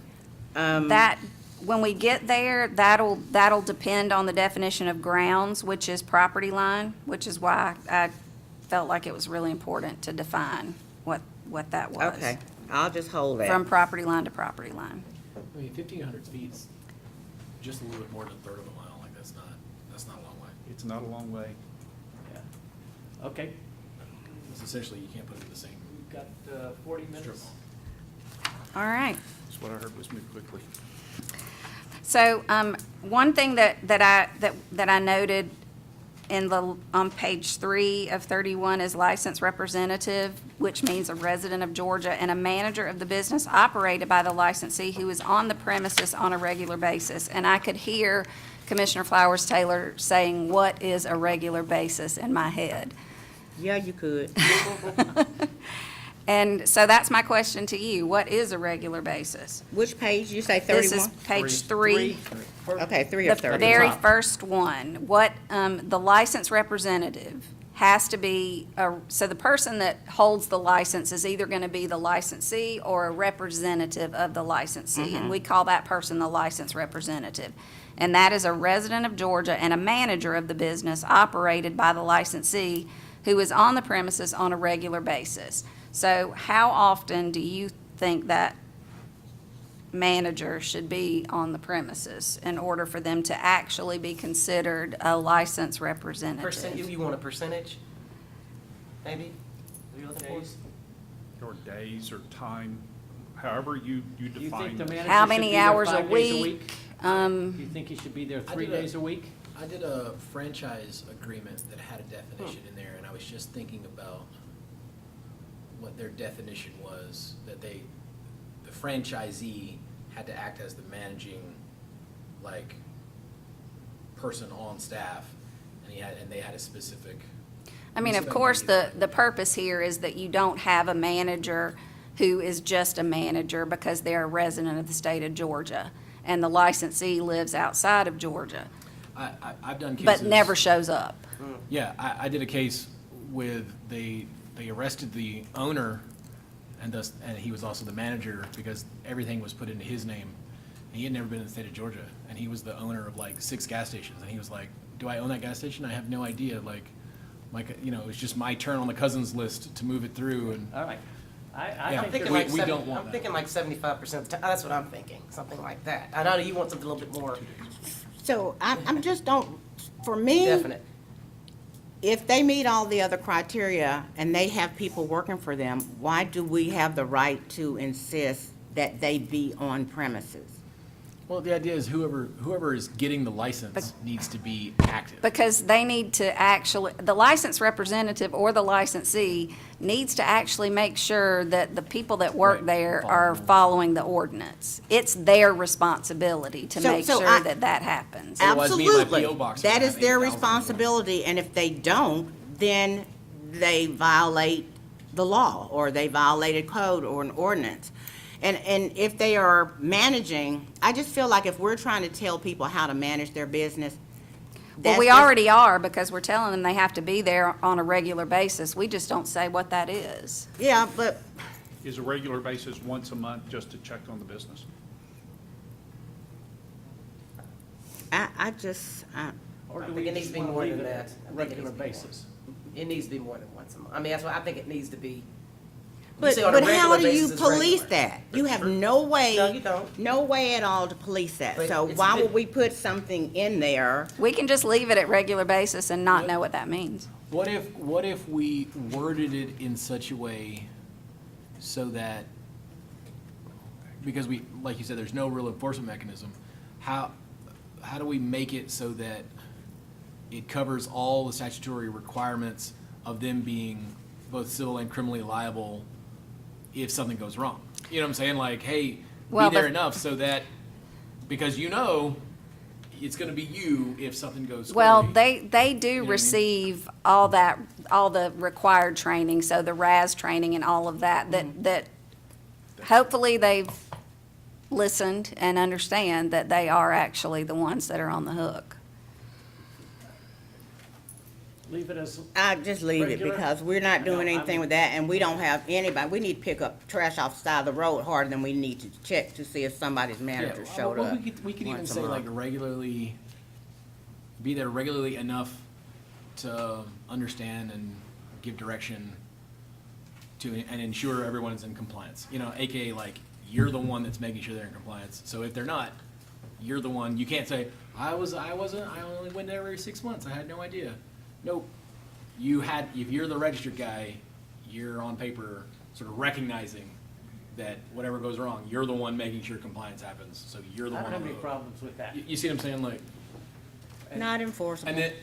That, when we get there, that'll depend on the definition of grounds, which is property line, which is why I felt like it was really important to define what that was. okay, I'll just hold that. From property line to property line. I mean, 1,500 feet's just a little bit more than a third of a mile, like that's not. That's not a long way. It's not a long way. Yeah. Okay, It's essentially, you can't put it in the same. we've got 40 minutes. All right. That's what I heard was move quickly. So, one thing that I noted on page 3 of 31 is licensed representative, which means a resident of Georgia, and a manager of the business operated by the licensee who is on the premises on a regular basis. And I could hear Commissioner Flowers Taylor saying, "What is a regular basis?" in my head. Yeah, you could. And so that's my question to you. What is a regular basis? Which page? You say This 31? is page 3. Okay, 3 of The 30. very top. first one, what, the license representative has to be, so the person that holds the license is either gonna be the licensee or a representative of the licensee, and we call that person the license representative. And that is a resident of Georgia and a manager of the business operated by the licensee who is on the premises on a regular basis. So how often do you think that manager should be on the premises in order for them to actually be considered a licensed representative? You want a percentage? Maybe? Are you looking for? Or days or time, however you Do you think define the it. manager How should be many there hours a 5 days week? Do you think he should be there I 3 did a- days a week? I did a franchise agreement that had a definition in there, and I was just thinking about what their definition was, that the franchisee had to act as the managing, like, person on staff, and they had a specific. I mean, of specific course, duty. the purpose here is that you don't have a manager who is just a manager because they're a resident of the state of Georgia, and the licensee lives outside of Georgia, I've done cases. but never shows up. Yeah, I did a case with, they arrested the owner, and he was also the manager, because everything was put into his name. And he had never been in the state of Georgia, and he was the owner of like 6 gas stations, and he was like, "Do I own that gas station? I have no idea." Like, it was just my turn on the cousins list to move it through, and All right. I Yeah. think Thinking there's- we don't want I'm that. thinking like 75% of the time. That's what I'm thinking, something like that. I know you want something a little bit more So I'm just don't, for me, definite. if they meet all the other criteria and they have people working for them, why do we have the right to insist that they be on premises? well, the idea is whoever is getting the license needs to be active. Because they need to actually, the licensed representative or the licensee needs to actually make sure that the people that work Right. there are following the ordinance. It's their responsibility to So- make so sure I- that that happens. Otherwise, me and my Absolutely. P.O. box That would is have their 8,000 responsibility, and if they don't, then they violate the law, or they violated code or an ordinance. And if they are managing, I just feel like if we're trying to tell people how to manage their business, Well, that's we just- already are, because we're telling them they have to be there on a regular basis. We just don't say what that is. Yeah, but Is a regular basis once a month just to check on the business? I just, Or I do think we it needs just to be want to more leave than it that. at I think it regular needs to be more. basis? It needs to be more than once a month. I mean, that's why I think it needs to be. but say on a how regular do you basis, it's police regular. that? You have no way. No, you don't. No way at all to police that. But So it's why been- would we put something in there? We can just leave it at regular basis and not know what that means. What if we worded it in such a way so that, because we, like you said, there's no real enforcement mechanism, how do we make it so that it covers all the statutory requirements of them being both civil and criminally liable if something goes wrong? You know what I'm saying? Like, hey, Well, be there but- enough so that, because it's gonna be you if something goes Well, squirrely. they do know what I mean? receive all the required training, so the RAS training and all of that, that hopefully they've listened and understand that they are actually the ones that are on the hook. Leave it as, I just leave it Regular? because we're not I doing know, anything I'm- with that, and we don't have anybody. We need to pick up trash off the side of the road harder than we need to check to see if somebody's manager Yeah, showed well, up. we could even once a say month. like regularly, be there regularly enough to understand and give direction to, and ensure everyone is in compliance. You know, AKA like, you're the one that's making sure they're in compliance. So if they're not, you're the one, you can't say, I only went there every 6 months, I had no idea. Nope. If you're the registered guy, you're on paper sort of recognizing that whatever goes wrong, you're the one making sure compliance happens, so you're the I one. don't have on the any hook. problems with that. You see what I'm saying, like, Not enforceable. and then,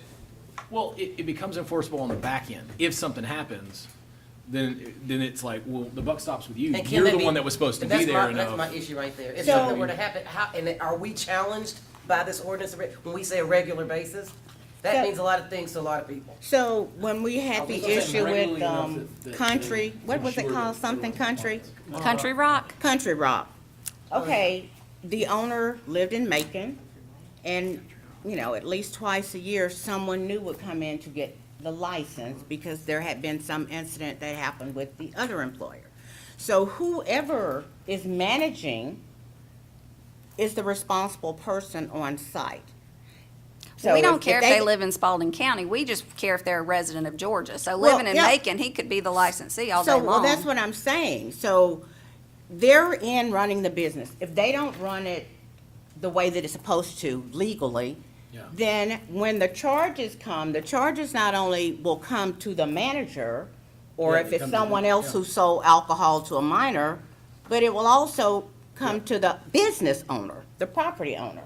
well, it becomes enforceable on the back end. If something happens, then it's like, well, the buck stops with you. And can You're they the be- one that was supposed to and be that's there. That's my issue right there. If So- something were to happen, and are we challenged by this ordinance when we say a regular basis? That So- means a lot of things to a lot of people. So when we had the I was gonna say issue with, regularly enough that country, what was it ensure called, that something everyone country? complies. Country Rock? Country Rock. Okay, the owner lived in Macon, and, you know, at least twice a year, someone new would come in to get the license because there had been some incident that happened with the other employer. So whoever is managing is the responsible person on site. So We don't care if they they live in Spalding County, we just care if they're a resident of Georgia. So Well, living in yeah. Macon, he could be the licensee all day So, long. well, that's what I'm saying. So they're in running the business. If they don't run it the way that it's supposed to legally, Yeah. then when the charges come, the charges not only will come to the manager, or Yeah, if they it's come to someone them, else yeah. who sold alcohol to a minor, but it will also come to the business owner, the property owner.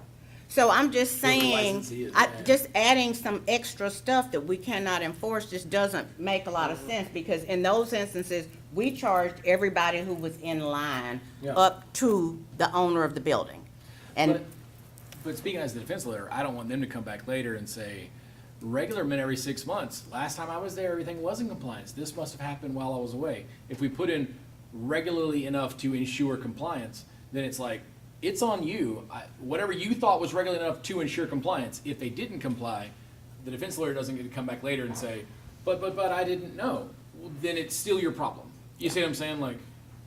So I'm just Whoever the saying, licensee is, I, yeah. just adding some extra stuff that we cannot enforce just doesn't make a lot of sense, because in those instances, we charged everybody who was in line Yeah. up to the owner of the building. And, But speaking as the defense lawyer, I don't want them to come back later and say, regular meant every 6 months. Last time I was there, everything was in compliance. This must have happened while I was away. If we put in regularly enough to ensure compliance, then it's like, it's on you. Whatever you thought was regular enough to ensure compliance, if they didn't comply, the defense lawyer doesn't get to come back later and say, but I didn't know. Well, then it's still your problem. You see what I'm saying? Like,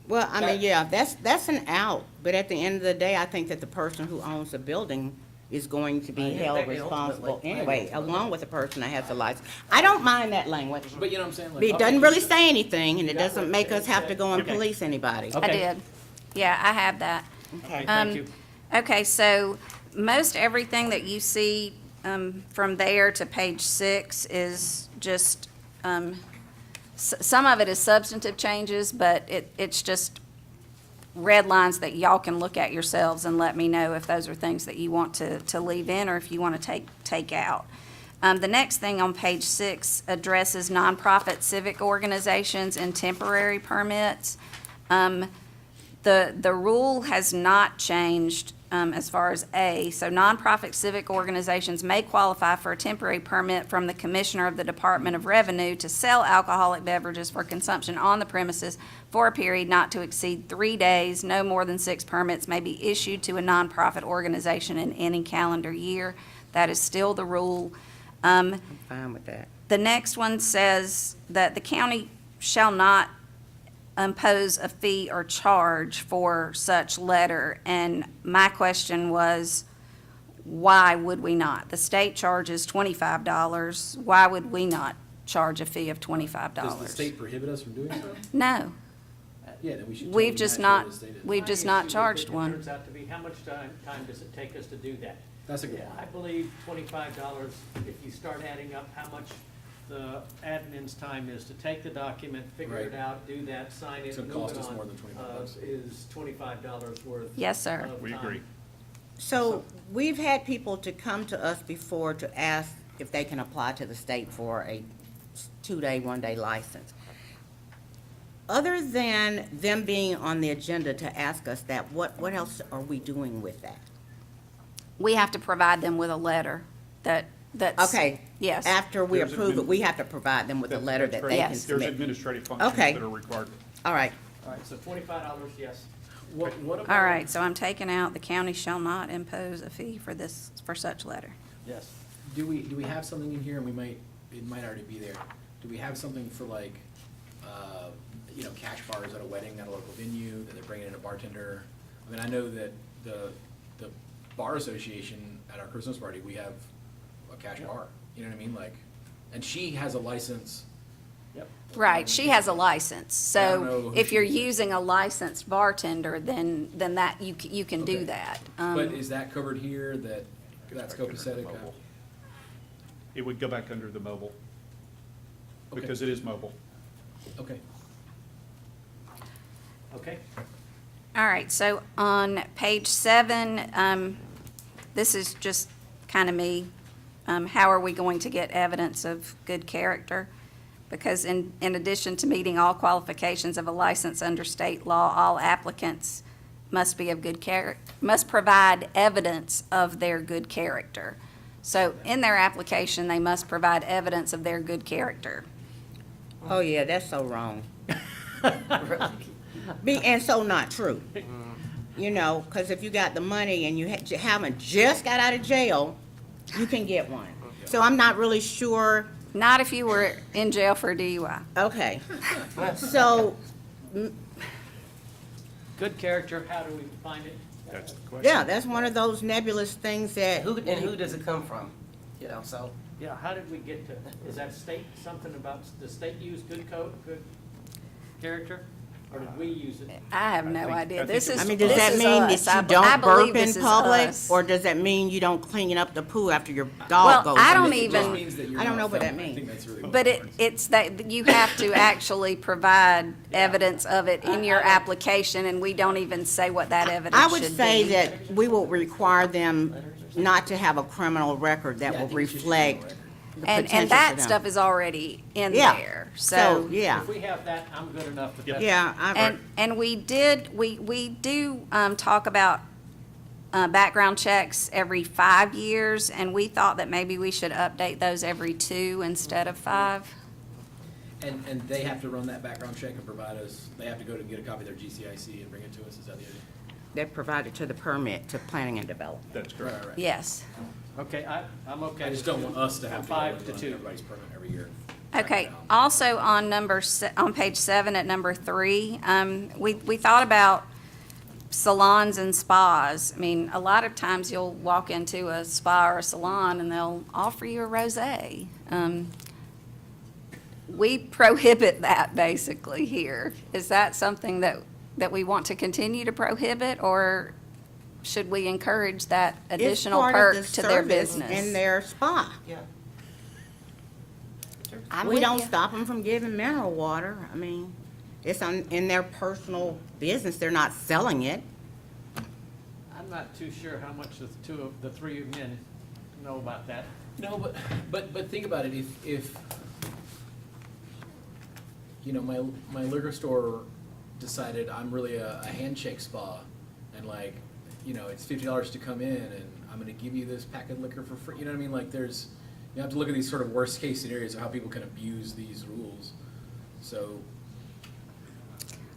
well, I mean, that- yeah, that's an out, but at the end of the day, I think that the person who owns the building is going to be I held think responsible ultimately- anyway, along with the person that has the license. I don't mind that language. but you know what I'm saying? But Like, it doesn't really say anything, and it You got doesn't what make us it have to said. go and Okay. police anybody. I Okay. did. Yeah, I have that. Okay, Um, thank you. Okay, so most everything that you see from there to page 6 is just, some of it is substantive changes, but it's just red lines that y'all can look at yourselves and let me know if those are things that you want to leave in or if you want to take out. The next thing on page 6 addresses nonprofit civic organizations and temporary permits. The rule has not changed as far as A, so nonprofit civic organizations may qualify for a temporary permit from the Commissioner of the Department of Revenue to sell alcoholic beverages for consumption on the premises for a period not to exceed 3 days. No more than 6 permits may be issued to a nonprofit organization in any calendar year. That is still the rule. I'm fine with that. The next one says that the county shall not impose a fee or charge for such letter, and my question was, why would we not? The state charges $25, why would we not charge a fee of $25? does the state prohibit us from doing so? No, Yeah, then we should. we've totally just match not, what the state is. we've just My not issue charged with it one. turns out to be, how much time does it take us to do that? That's a good Yeah, one. I believe $25, if you start adding up how much the admin's time is to take the document, figure it Right. out, do that, sign it, It's gonna move cost it us on, more than $25. is $25 worth. Yes, sir. of We time. agree. So we've had people to come to us before to ask if they can apply to the state for a 2-day, 1-day license. Other than them being on the agenda to ask us that, what else are we doing with that? We have to provide them with a letter that's. Okay. Yes. After we There's approve it, admin- we have to provide them with a letter that they can Yes. There's submit. administrative functions Okay. that are required. All right. All right, so $25, yes. What about? All right, so I'm taking out, the county shall not impose a fee for such letter. Yes. Do we have something in here, and it might already be there. Do we have something for like, cash bars at a wedding at a local venue, that they're bringing in a bartender? I mean, I know that the bar association at our Christmas party, we have a cash bar, you know what I mean? Like, and she has a license Yep. Right, she has a license, I don't know so who if she you're is. using a licensed bartender, then that, you can do Okay. that. But is that covered here, that's copacetic? Mobile. It would go back under the mobile, Okay. because it is mobile. Okay. Okay? All right, so on page 7, this is just kind of me. How are we going to get evidence of good character? Because in addition to meeting all qualifications of a license under state law, all applicants must be of good character, must provide evidence of their good character. So in their application, they must provide evidence of their good character. Oh, yeah, that's so wrong. And so not true. You know, because if you got the money and you haven't just got out of jail, you can get one. So I'm not really sure, Not if you were in jail for a DUI. okay. So, Good character, how do we find it? That's the question. yeah, that's one of those nebulous things that, Who does it come from? You know, so, Yeah, how did we get to, is that state, something about, the state use good character? Or did we use it? I have no think- I idea. think This it is, was- I mean, does this that is mean us. that I you don't believe burp in this is public? us. Or does that mean you don't clean up the poo after your Well, dog goes? I in don't the- It just even- means that you're I don't not know what that felon. I means. think that's really what But it means. it's that you have to actually provide evidence of it in your application, and we don't even say what that evidence I should be. would say that we will require them not to have a criminal record that Yeah, I will think it should be reflect on record. the And potential that for them. stuff is already in Yeah. there, So, so. yeah, If we have that, I'm good enough with that. yeah, And we do talk about background checks every 5 years, and we thought that maybe we should update those every 2 instead of 5. And they have to run that background check and provide us, they have to go to get a copy of their GCIC and bring it to us, is that the idea? they're provided to the permit, to planning and development. That's correct. Right. Yes. Okay, I'm okay. I just don't want us to have to go 5 and to run 2. everybody's permit every year. Okay, also on on page 7 at number 3, we thought about salons and spas. I mean, a lot of times you'll walk into a spa or a salon and they'll offer you a rosé. We prohibit that basically here. Is that something that we want to continue to prohibit, or should we encourage that additional It's part perk of the to their service business? in their spa. yeah. I'm We with don't you. stop them from giving mineral water. I mean, it's in their personal business. They're not selling it. I'm not too sure how much the 3 men know about that. No, but think about it, if, you know, my liquor store decided I'm really a handshake spa, and like, you know, it's $50 to come in, and I'm gonna give you this pack of liquor for free, you know what I mean, like, you have to look at these sort of worst case scenarios of how people can abuse these rules, so.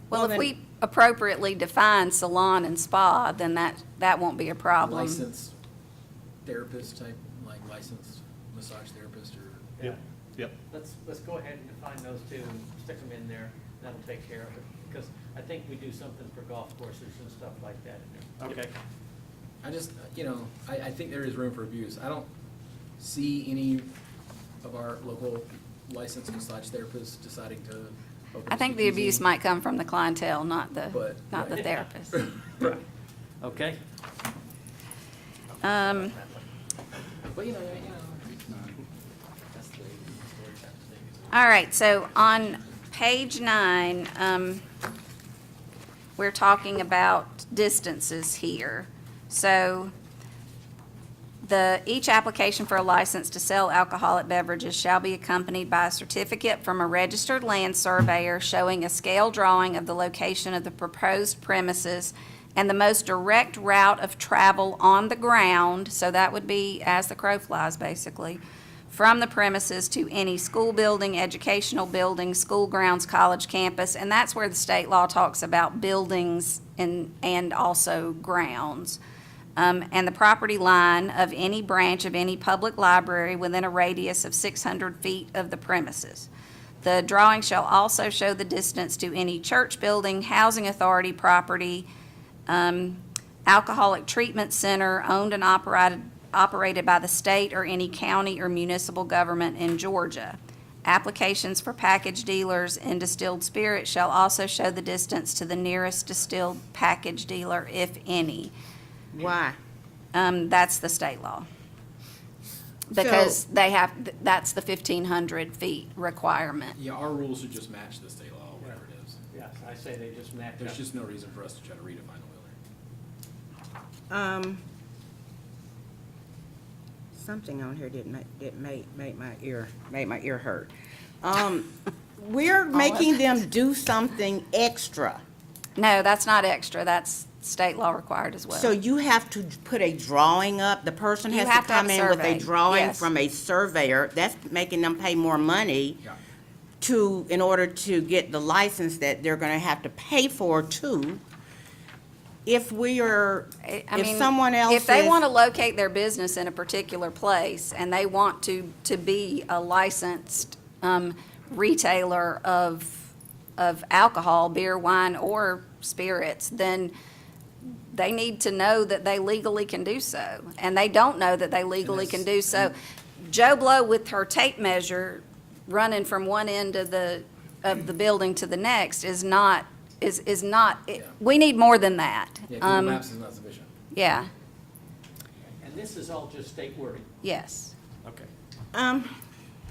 Well, if then- we appropriately define salon and spa, then that won't be a problem. Licensed therapist type, like licensed massage therapist or. Yep, yep. Let's go ahead and define those two and stick them in there. That'll take care of it. Because I think we do something for golf courses and stuff like that in there. Okay. I just, you know, I think there is room for abuse. I don't see any of our local licensed massage therapists deciding to open. I think the abuse might come from the clientele, not the But- therapist. Right. Okay. But, you know, that's the story type of thing. All right, so on page 9, we're talking about distances here. So each application for a license to sell alcoholic beverages shall be accompanied by a certificate from a registered land surveyor showing a scale drawing of the location of the proposed premises and the most direct route of travel on the ground, so that would be as the crow flies, basically, from the premises to any school building, educational building, school grounds, college campus, and that's where the state law talks about buildings and also grounds. And the property line of any branch of any public library within a radius of 600 feet of the premises. The drawing shall also show the distance to any church building, housing authority property, alcoholic treatment center owned and operated by the state or any county or municipal government in Georgia. Applications for package dealers in distilled spirit shall also show the distance to the nearest distilled package dealer, if any. Why? That's the state law. Because they have, that's the 1,500 feet requirement. Yeah, our rules should just match the state law, whatever it is. Yes, I say they just match There's up. just no reason for us to try to redefine the wheeler. Something on here made my ear hurt. We're making them do something extra. No, that's not extra. That's state law required as well. So you have to put a drawing up, the person You has have to to have come a in with a survey, drawing yes. from a surveyor, that's making them pay more money Yeah. in order to get the license that they're gonna have to pay for too. If we are, I if mean, someone else if they is- want to locate their business in a particular place and they want to be a licensed retailer of alcohol, beer, wine, or spirits, then they need to know that they legally can do so. And they don't know that they legally can do so. Joe Blow with her tape measure running from one end of the building to the next is not, we need more than that. Yeah, Google Maps is not sufficient. Yeah, And this is all just state wording. yes. Okay.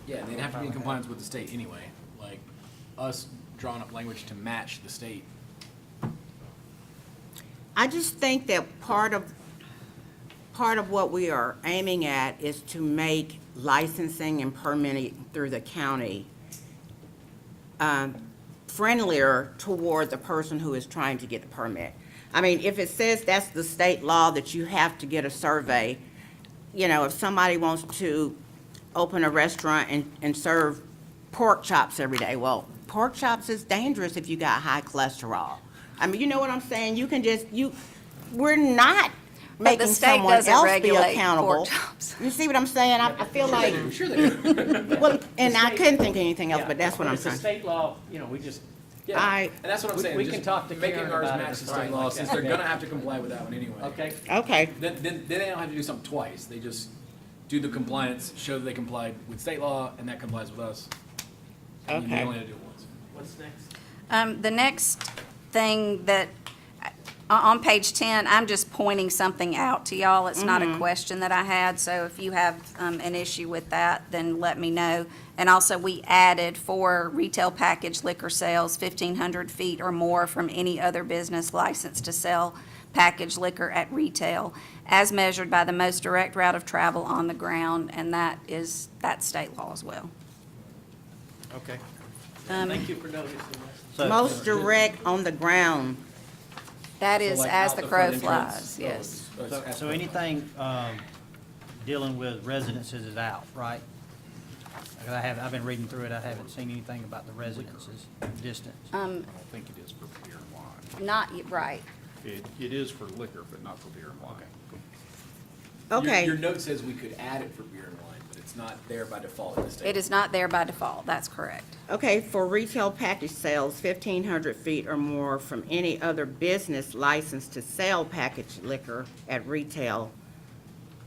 Yeah, and they'd have to be in compliance with the state anyway, like us drawing up language to match the state. I just think that part of what we are aiming at is to make licensing and permitting through the county friendlier toward the person who is trying to get the permit. I mean, if it says that's the state law that you have to get a survey, you know, if somebody wants to open a restaurant and serve pork chops every day, well, pork chops is dangerous if you got high cholesterol. I mean, you know what I'm saying? You can just, we're not But the making state someone doesn't else be regulate accountable. pork chops. You see what I'm saying? I feel like, Sure they do. well, and I couldn't think of anything else, but that's what I'm It's a saying. state law, you know, we just, Yeah, I- and that's what I'm we- saying. we just can talk to making Karen ours about it match if the it's state right law, like since that. they're Yeah. gonna have to comply with that one anyway. okay? Okay, Then they don't have to do something twice. They just do the compliance, show that they complied with state law, and that complies with us. And they Okay. only have to do it once. What's next? The next thing that, on page 10, I'm just pointing something out to y'all. It's not a question that I had, so if you have an issue with that, then let me know. And also, we added for retail package liquor sales, 1,500 feet or more from any other business licensed to sell packaged liquor at retail, as measured by the most direct route of travel on the ground, and that's state law as well. Okay. Thank you for noticing that. So- most direct on the ground. That So is like as out the the crow front entrance, flies, yes. it's So, as so per- anything, dealing with residences is out, right? 'Cause I've been reading through it, I haven't seen anything about the residences distance. I don't think it is for beer and wine. Right. It is for liquor, but not for beer and wine. Okay. Your note says we could add it for beer and wine, but it's not there by default in the state. It is not there by default, that's correct. Okay, for retail package sales, 1,500 feet or more from any other business licensed to sell packaged liquor at retail.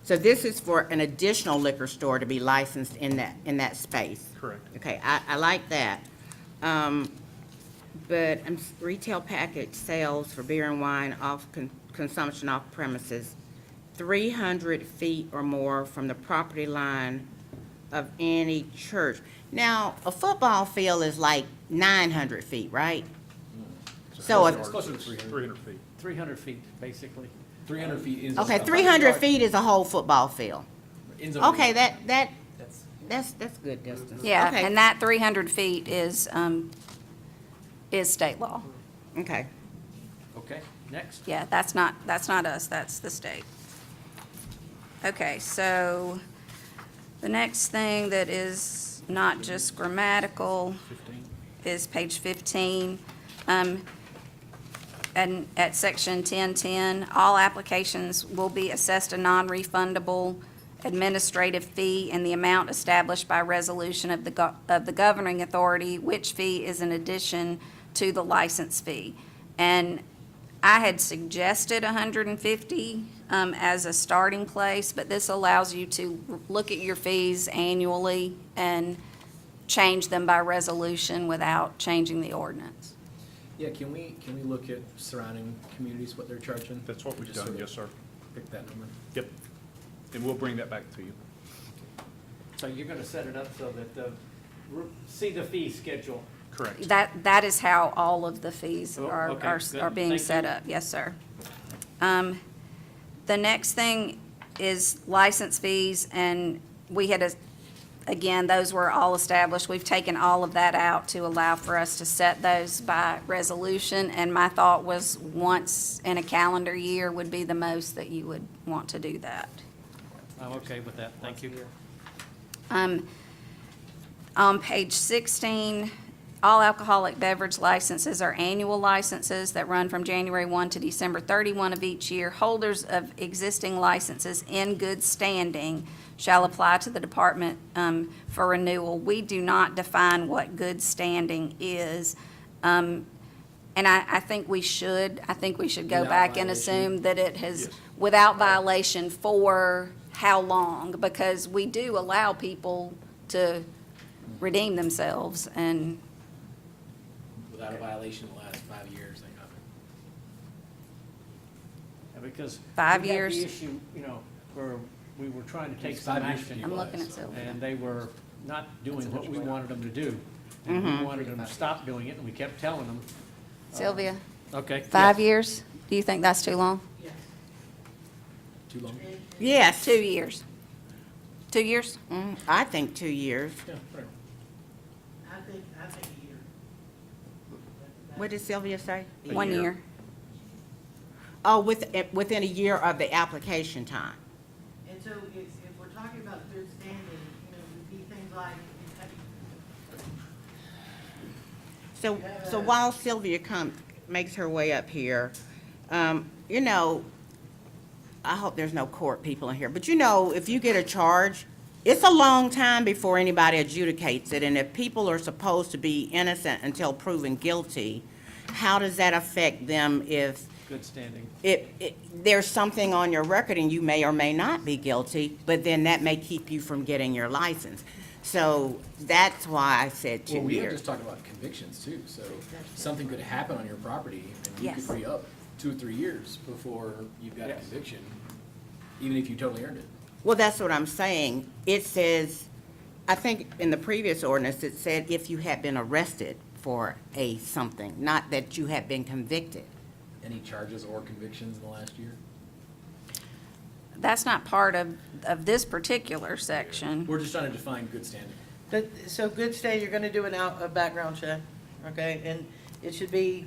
So this is for an additional liquor store to be licensed in that space. Correct. Okay, I like that. But retail package sales for beer and wine consumption off premises, 300 feet or more from the property line of any church. Now, a football field is like 900 feet, right? So if, It's closer to 300. 300 feet. 300 feet, basically. 300 feet is. okay, 300 feet is a whole football field. Ends up Okay, being- that's good distance. Yeah, Okay, and that 300 feet is state law. okay. Okay, next. Yeah, that's not us, that's the state. Okay, so the next thing that is not just grammatical is page 15. And at section 1010, all applications will be assessed a non-refundable administrative fee in the amount established by resolution of the governing authority, which fee is in addition to the license fee. And I had suggested 150 as a starting place, but this allows you to look at your fees annually and change them by resolution without changing the ordinance. Yeah, can we look at surrounding communities, what they're charging? That's what we've Just done, sort of yes, sir. Pick that number. Yep. And we'll bring that back to you. So you're gonna set it up so that see the fee schedule. Correct. That is how all of the fees Oh, are, okay, are, good. are being Thank set you. up, yes, sir. The next thing is license fees, and we had, again, those were all established. We've taken all of that out to allow for us to set those by resolution, and my thought was once in a calendar year would be the most that you would want to do that. I'm okay with that, thank you. On page 16, all alcoholic beverage licenses are annual licenses that run from January 1 to December 31 of each year. Holders of existing licenses in good standing shall apply to the department for renewal. We do not define what good standing is. And I think we should. I think we should go Without back and violation? assume that it has, Yes. without violation for how long? Because we do allow people to redeem themselves, and Without a violation in the last 5 years, they got it. Yeah, because. 5 we had years. the issue, where we were trying to take It's some 5 years action. for I'm you looking guys. at Sylvia. And they were not doing what we wanted them to do. And we wanted them to stop doing it, and we kept telling them, Sylvia, okay. 5 yes. years? Do you think that's too long? Too long? Yes. 2 years. 2 years? I think 2 years. Yeah, whatever. I think a year. What did Sylvia say? 1 year. Oh, within a year of the application time. And so if we're talking about good standing, would be things like, So while Sylvia makes her way up here, I hope there's no court people in here, but if you get a charge, it's a long time before anybody adjudicates it, and if people are supposed to be innocent until proven guilty, how does that affect them if Good standing. there's something on your record and you may or may not be guilty, but then that may keep you from getting your license? So that's why I said 2 Well, we had years. just talked about convictions too, so something could happen on your property and you Yes. could re-up 2 or 3 years before you've got a Yes. conviction, even if you totally earned it. Well, that's what I'm saying. It says, I think in the previous ordinance, it said if you had been arrested for something, not that you had been convicted. Any charges or convictions in the last year? That's not part of this particular section. We're just trying to define good standing. but, so good standing, you're gonna do a background check, okay? And it should be,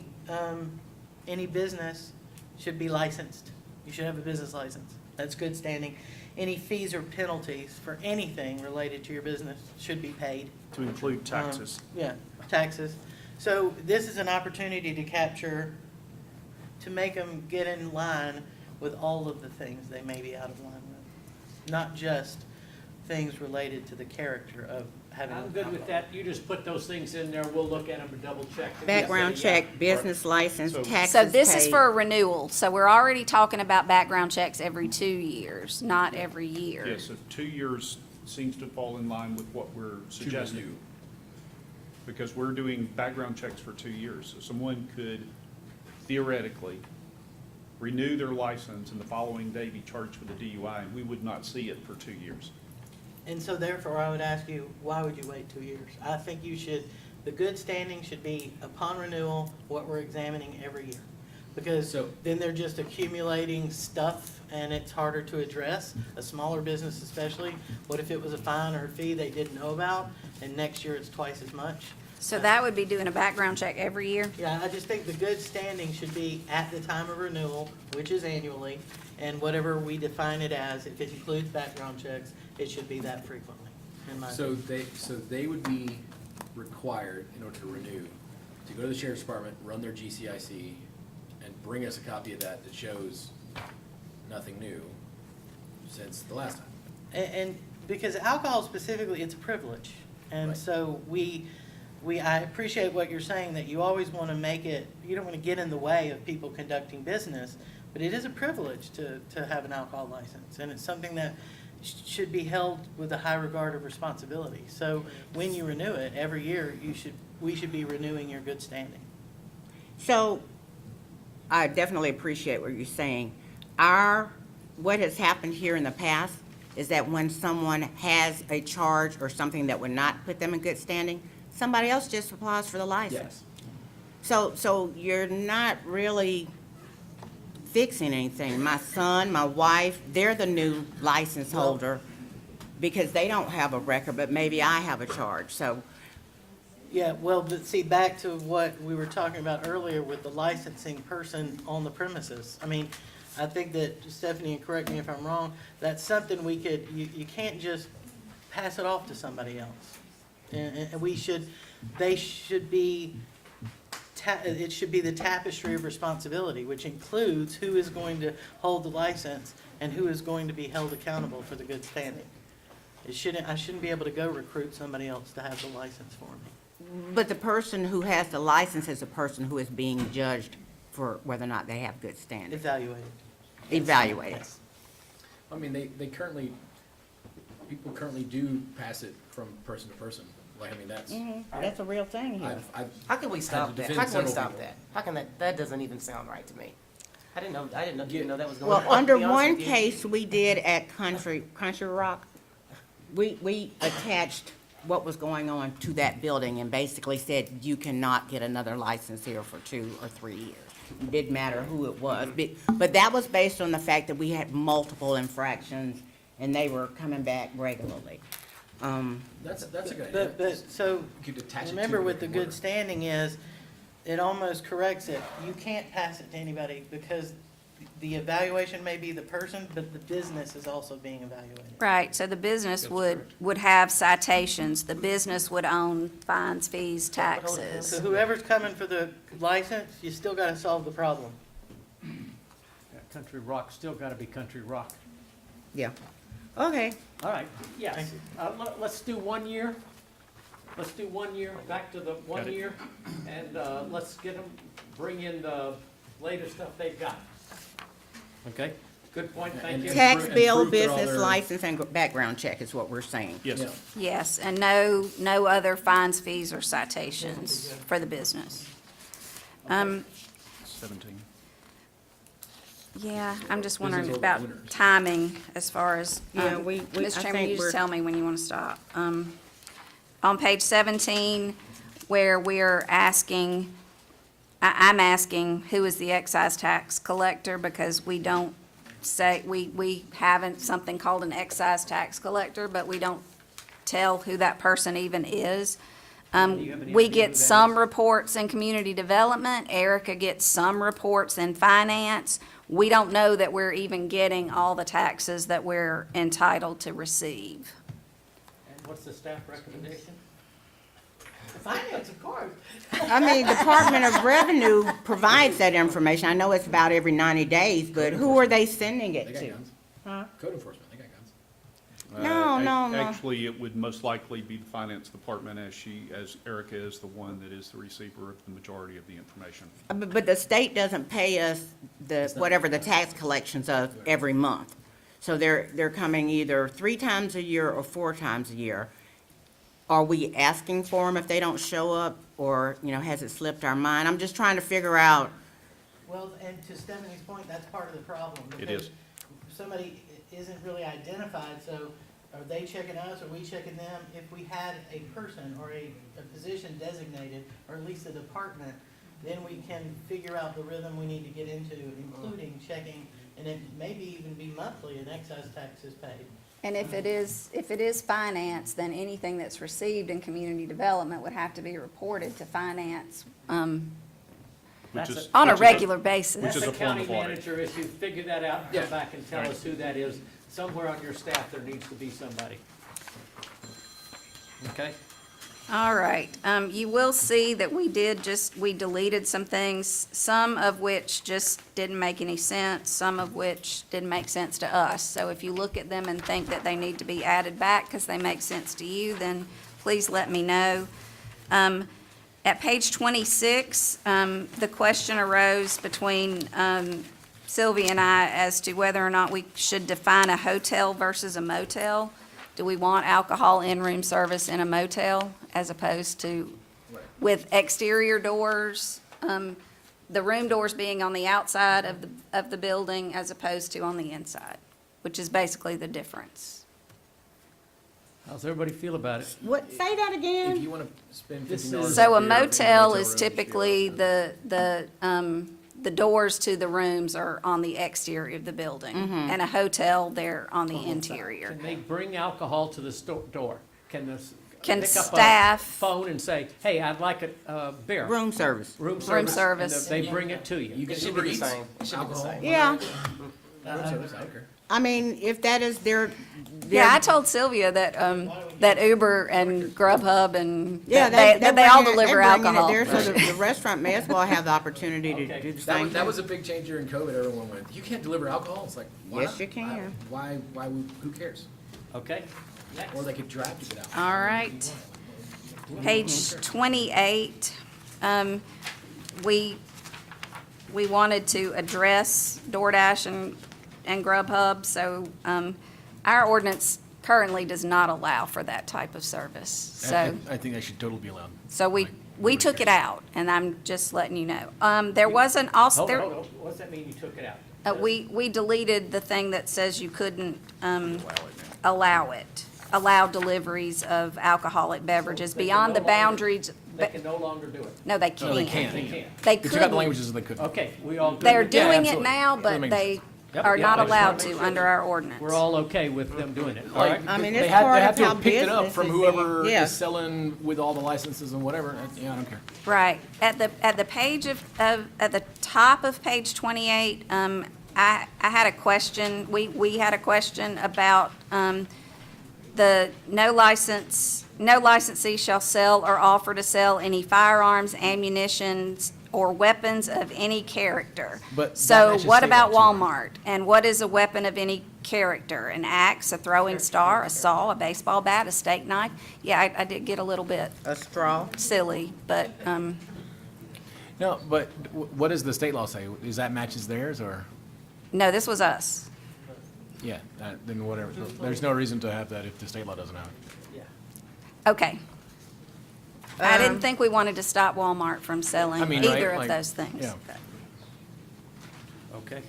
any business should be licensed. You should have a business license. That's good standing. Any fees or penalties for anything related to your business should be paid. To include taxes. Yeah, taxes. So this is an opportunity to capture, to make them get in line with all of the things they may be out of line with. Not just things related to the character of having. I'm good with that, you just put those things in there, we'll look at them and double check. them. Background Say, yeah. check, business license, So- taxes So this is paid. for a renewal, so we're already talking about background checks every 2 years, not every year. Yeah, so 2 years seems to fall in line with what we're suggesting. renew. Because we're doing background checks for 2 years. So someone could theoretically renew their license and the following day be charged with a DUI, and we would not see it for 2 years. And so therefore, I would ask you, why would you wait 2 years? I think you should, the good standing should be upon renewal, what we're examining every year. Because So- then they're just accumulating stuff and it's harder to address, a smaller business especially. What if it was a fine or a fee they didn't know about and next year it's twice as much? So that would be doing a background check every year? Yeah, I just think the good standing should be at the time of renewal, which is annually, and whatever we define it as, if it includes background checks, it should be that frequently, in my opinion. So they would be required, in order to renew, to go to the sheriff's department, run their GCIC, and bring us a copy of that shows nothing new since the last time. And because alcohol specifically, it's a privilege. And Right. so I appreciate what you're saying, that you always want to make it, you don't want to get in the way of people conducting business, but it is a privilege to have an alcohol license. And it's something that, should be held with a high regard of responsibility. So when you renew it, every year, we should be renewing your good standing. So, I definitely appreciate what you're saying. What has happened here in the past is that when someone has a charge or something that would not put them in good standing, somebody else just applies for the license. Yes. So you're not really fixing anything. My son, my wife, they're the new license holder because they don't have a record, but maybe I have a charge, so. Yeah, well, but see, back to what we were talking about earlier with the licensing person on the premises. I mean, I think that, Stephanie, and correct me if I'm wrong, that's something we could, you can't just pass it off to somebody else. And they should be, it should be the tapestry of responsibility, which includes who is going to hold the license and who is going to be held accountable for the good standing. I shouldn't be able to go recruit somebody else to have the license for me. But the person who has the license is the person who is being judged for whether or not they have good standing. Evaluated. Yes. I mean, people currently do pass it from person to person. Like, I mean, that's, That's a real thing here. I've How can we had stop to that? defend How can we several stop people. that? How can that doesn't even sound right to me. I didn't know that was going Well, on. under to be honest one with you. case we did at Country Rock, we attached what was going on to that building and basically said, you cannot get another license here for 2 or 3 years. It didn't matter who it was, but that was based on the fact that we had multiple infractions and they were coming back regularly. That's a good idea. But, so, You could attach it to remember a what the written good order. standing is, it almost corrects it. You can't pass it to anybody because the evaluation may be the person, but the business is also being evaluated. Right, so the business would have citations, the business would own fines, fees, So taxes. whoever's coming for the license, you still gotta solve the problem. Yeah, Country Rock, still gotta be Country Rock. Yeah. Okay. All right, yes. Thank you. Let's do 1 year. Let's do 1 year, back to the 1 it. year, and let's get them, bring in the latest stuff they've got. Okay, good point, thank you. Tax and bill, proof that all business their- license, and background check is what we're saying. Yes. Yeah. Yes, and no other fines, fees, or citations for the business. 17. Yeah, I'm just Business wondering over about winners. timing as far as, Yeah, Mr. I Chairman, think you we're- just tell me when you want to stop. On page 17, where we're asking, I'm asking who is the excise tax collector, because we don't say, we haven't something called an excise tax collector, but we don't tell who that person even is. Do you have any We idea get who that some is? reports in community development, Erica gets some reports in finance. We don't know that we're even getting all the taxes that we're entitled to receive. And what's the staff recommendation? Finance, of course. I mean, Department of Revenue provides that information. I know it's about every 90 days, but who are they sending They it got to? guns. Huh? Code enforcement, they got guns. No. Actually, it would most likely be the finance department as Erica is the one that is the receiver of the majority of the information. But the state doesn't pay us whatever the tax collections of every month. So they're coming either 3 times a year or 4 times a year. Are we asking for them if they don't show up, or, has it slipped our mind? I'm just trying to figure out. Well, and to Stephanie's point, that's part of the problem. It because is. Somebody isn't really identified, so are they checking us, are we checking them? If we had a person or a position designated, or at least a department, then we can figure out the rhythm we need to get into, including checking, and it maybe even be monthly, an excise tax is paid. And if it is finance, then anything that's received in community development would have to be reported to finance, Which is- on a which is regular basis. Which is That's a form county of audit. manager issue, figure that out, and Yeah. come back and tell us who that is. Somewhere on your staff, there needs to be somebody. Okay? All right, you will see that we deleted some things, some of which just didn't make any sense, some of which didn't make sense to us. So if you look at them and think that they need to be added back because they make sense to you, then please let me know. At page 26, the question arose between Sylvia and I, as to whether or not we should define a hotel versus a motel. Do we want alcohol in-room service in a motel as opposed to with exterior doors? The room doors being on the outside of the building as opposed to on the inside, which is basically the difference. How's everybody feel about it? What, say that If again? you wanna spend This $15 is- So a beer in motel room, is you typically share. the doors to the rooms are on the exterior of the building. And a hotel, they're on the interior. Can they bring alcohol to the door? Can the, Can pick up a staff- phone and say, hey, I'd like a beer? Room service. Room service. service. And they bring it to you. You can It should Uber be the Eats same. It should be the alcohol. same. Yeah, Room service, I don't care. I mean, if that is their. Yeah, I told Sylvia that, that Uber and Grubhub and, Yeah, that they all they're deliver bringing it alcohol. there, so the restaurant may as well have the opportunity to Okay. do the That same was, that thing. was a big change during COVID. Everyone went, you can't deliver alcohol? It's like, why Yes, not? you can. Why, who cares? Okay? Next. Or they could drive to get out. All right. Page 28, we wanted to address DoorDash and Grubhub, so, our ordinance currently does not allow for that type of service. So, I think that should totally be allowed. so we took it out, and I'm just letting you know. There was an also, Hold on, there, hold on. What's that mean you took it out? we deleted the thing that says you couldn't, allow deliveries of alcoholic beverages They can beyond no the longer- boundaries. They can no longer do it. No, they No, can't. they can't. They can't. They You took out the couldn't. languages so they couldn't. Okay, we all. good They're with that? doing it absolutely. now, That but makes they sense. Yep, are yeah, not I just allowed wanna make to sure under our ordinance. We're all okay with them doing it, all right? I mean, They it's have, part they have of to how have picked it up business from is whoever being- yeah. is selling with all the licenses and whatever. Yeah, I don't care. Right. At the page at the top of page 28, I had a question, we had a question about, the no licensee shall sell or offer to sell any firearms, ammunitions, or weapons of any character. But that So matches what state about law too, Walmart? And what is a weapon of any character? An axe, a throwing star, a saw, a baseball bat, a steak knife? Yeah, I did get a little bit A straw. silly, but, No, but what does the state law say? Is that matches theirs or? no, this was us. Yeah, then whatever. There's no reason to have that if the state law doesn't have it. Yeah. Okay. I didn't think we wanted to stop Walmart from selling I mean, right, either of like, those things. yeah. Okay.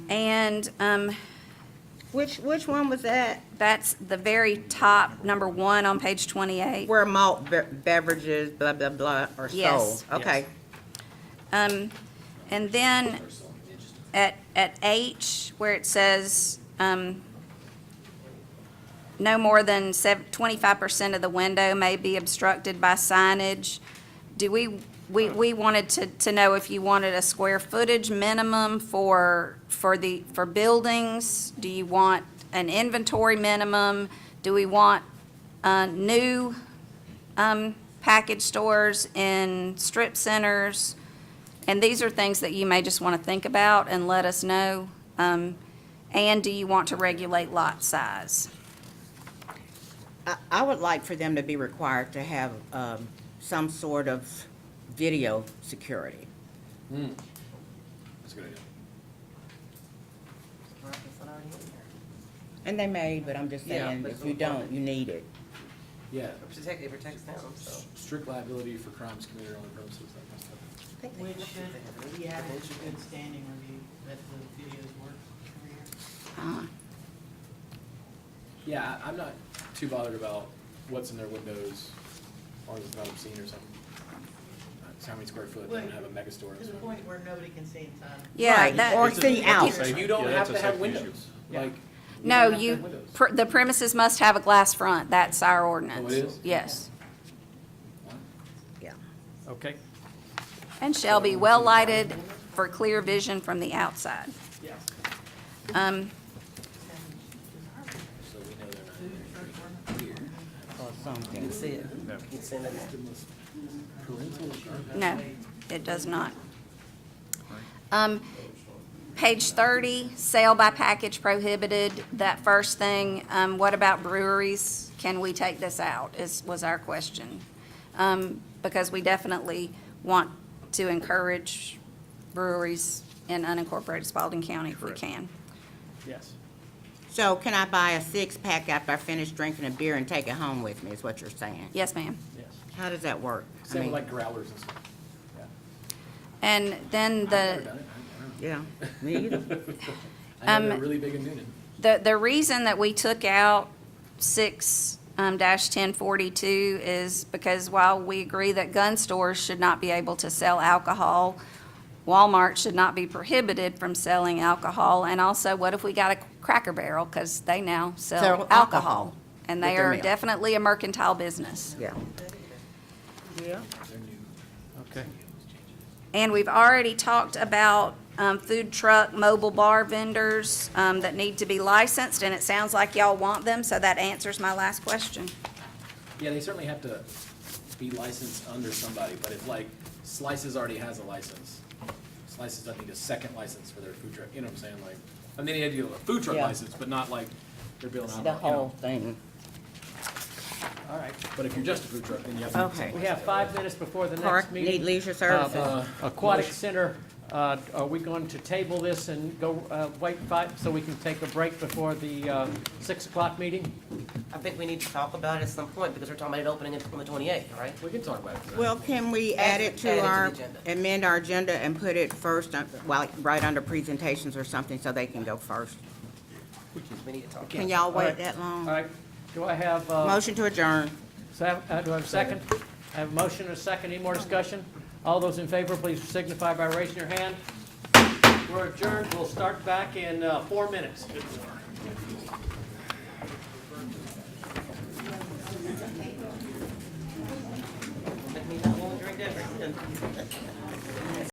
And Which one was that? that's the very top, number 1 on page 28. Where malt beverages, blah, blah, blah, are Yes. sold? Okay. And then at H, where it says, no more than 25% of the window may be obstructed by signage. Do we wanted to know if you wanted a square footage minimum for buildings? Do you want an inventory minimum? Do we want, new, package stores in strip centers? And these are things that you may just want to think about and let us know. And do you want to regulate lot size? I would like for them to be required to have some sort of video security. That's a good idea. And they may, but I'm just Yeah, saying, but if you don't, you need it. Yeah. It protects them, so. Strict liability for crimes committed on the premises, that kind of stuff. Which should be added to good standing review, that the videos work every year. Yeah, I'm not too bothered about what's in their windows, or if it's not obscene or something. It's how many square foot, they don't have a mega store. To the point where nobody can see inside. Yeah, Right, that. or see out. You don't Yeah, have that's to a have safety windows, Yeah. like. No, don't have to you, have windows. the premises must have a glass front. That's our ordinance. Oh, it is? Yes. Yeah. Okay. And shall be well lighted for clear vision from the outside. Yeah. So we know they're not clear. Or You something. can see it. You can see it. No, it does not. Page 30, sale by package prohibited, that first thing. What about breweries? Can we take this out, was our question. Because we definitely want to encourage breweries in unincorporated Spalding County if we Correct. can. Yes. So can I buy a six-pack after I finish drinking a beer and take it home with me, is what you're saying? Yes, ma'am. Yes. How does that work? I Same with mean, like growlers and stuff. And then I've never the, done it. Yeah, me either. I know they're really big in Noonan. the reason that we took out 6-1042 is because while we agree that gun stores should not be able to sell alcohol, Walmart should not be prohibited from selling alcohol, and also, what if we got a Cracker Barrel, because they now Sell sell alcohol alcohol, and with they their are meal. definitely a mercantile business. Yeah. Yeah. Okay. And we've already talked about food truck, mobile bar vendors that need to be licensed, and it sounds like y'all want them, so that answers my last question. Yeah, they certainly have to be licensed under somebody, but if like Slices already has a license, Slices doesn't need a second license for their food truck, you know what I'm saying? Like, I mean, they had to get a food truck Yeah. license, but not like they're building out, The you know. whole thing. All right. But if you're just a food truck, then you have to. Okay. We have 5 minutes before the next Park, meeting. need leisure services. Aquatic Center, are we going to table this and go, wait so we can take a break before the 6 o'clock meeting? I think we need to talk about it at some point, because we're talking about it opening on the 28th, right? We can talk about it. Well, can we add it Add to it to our, the agenda. amend our agenda and put it first, well, right under presentations or something, so they can go first? We need to talk. Can y'all All wait right. that All long? right, do I have, Motion to adjourn. do I have a second? I have a motion and a second, any more discussion? All those in favor, please signify by raising your hand. We're adjourned, we'll start back in 4 minutes.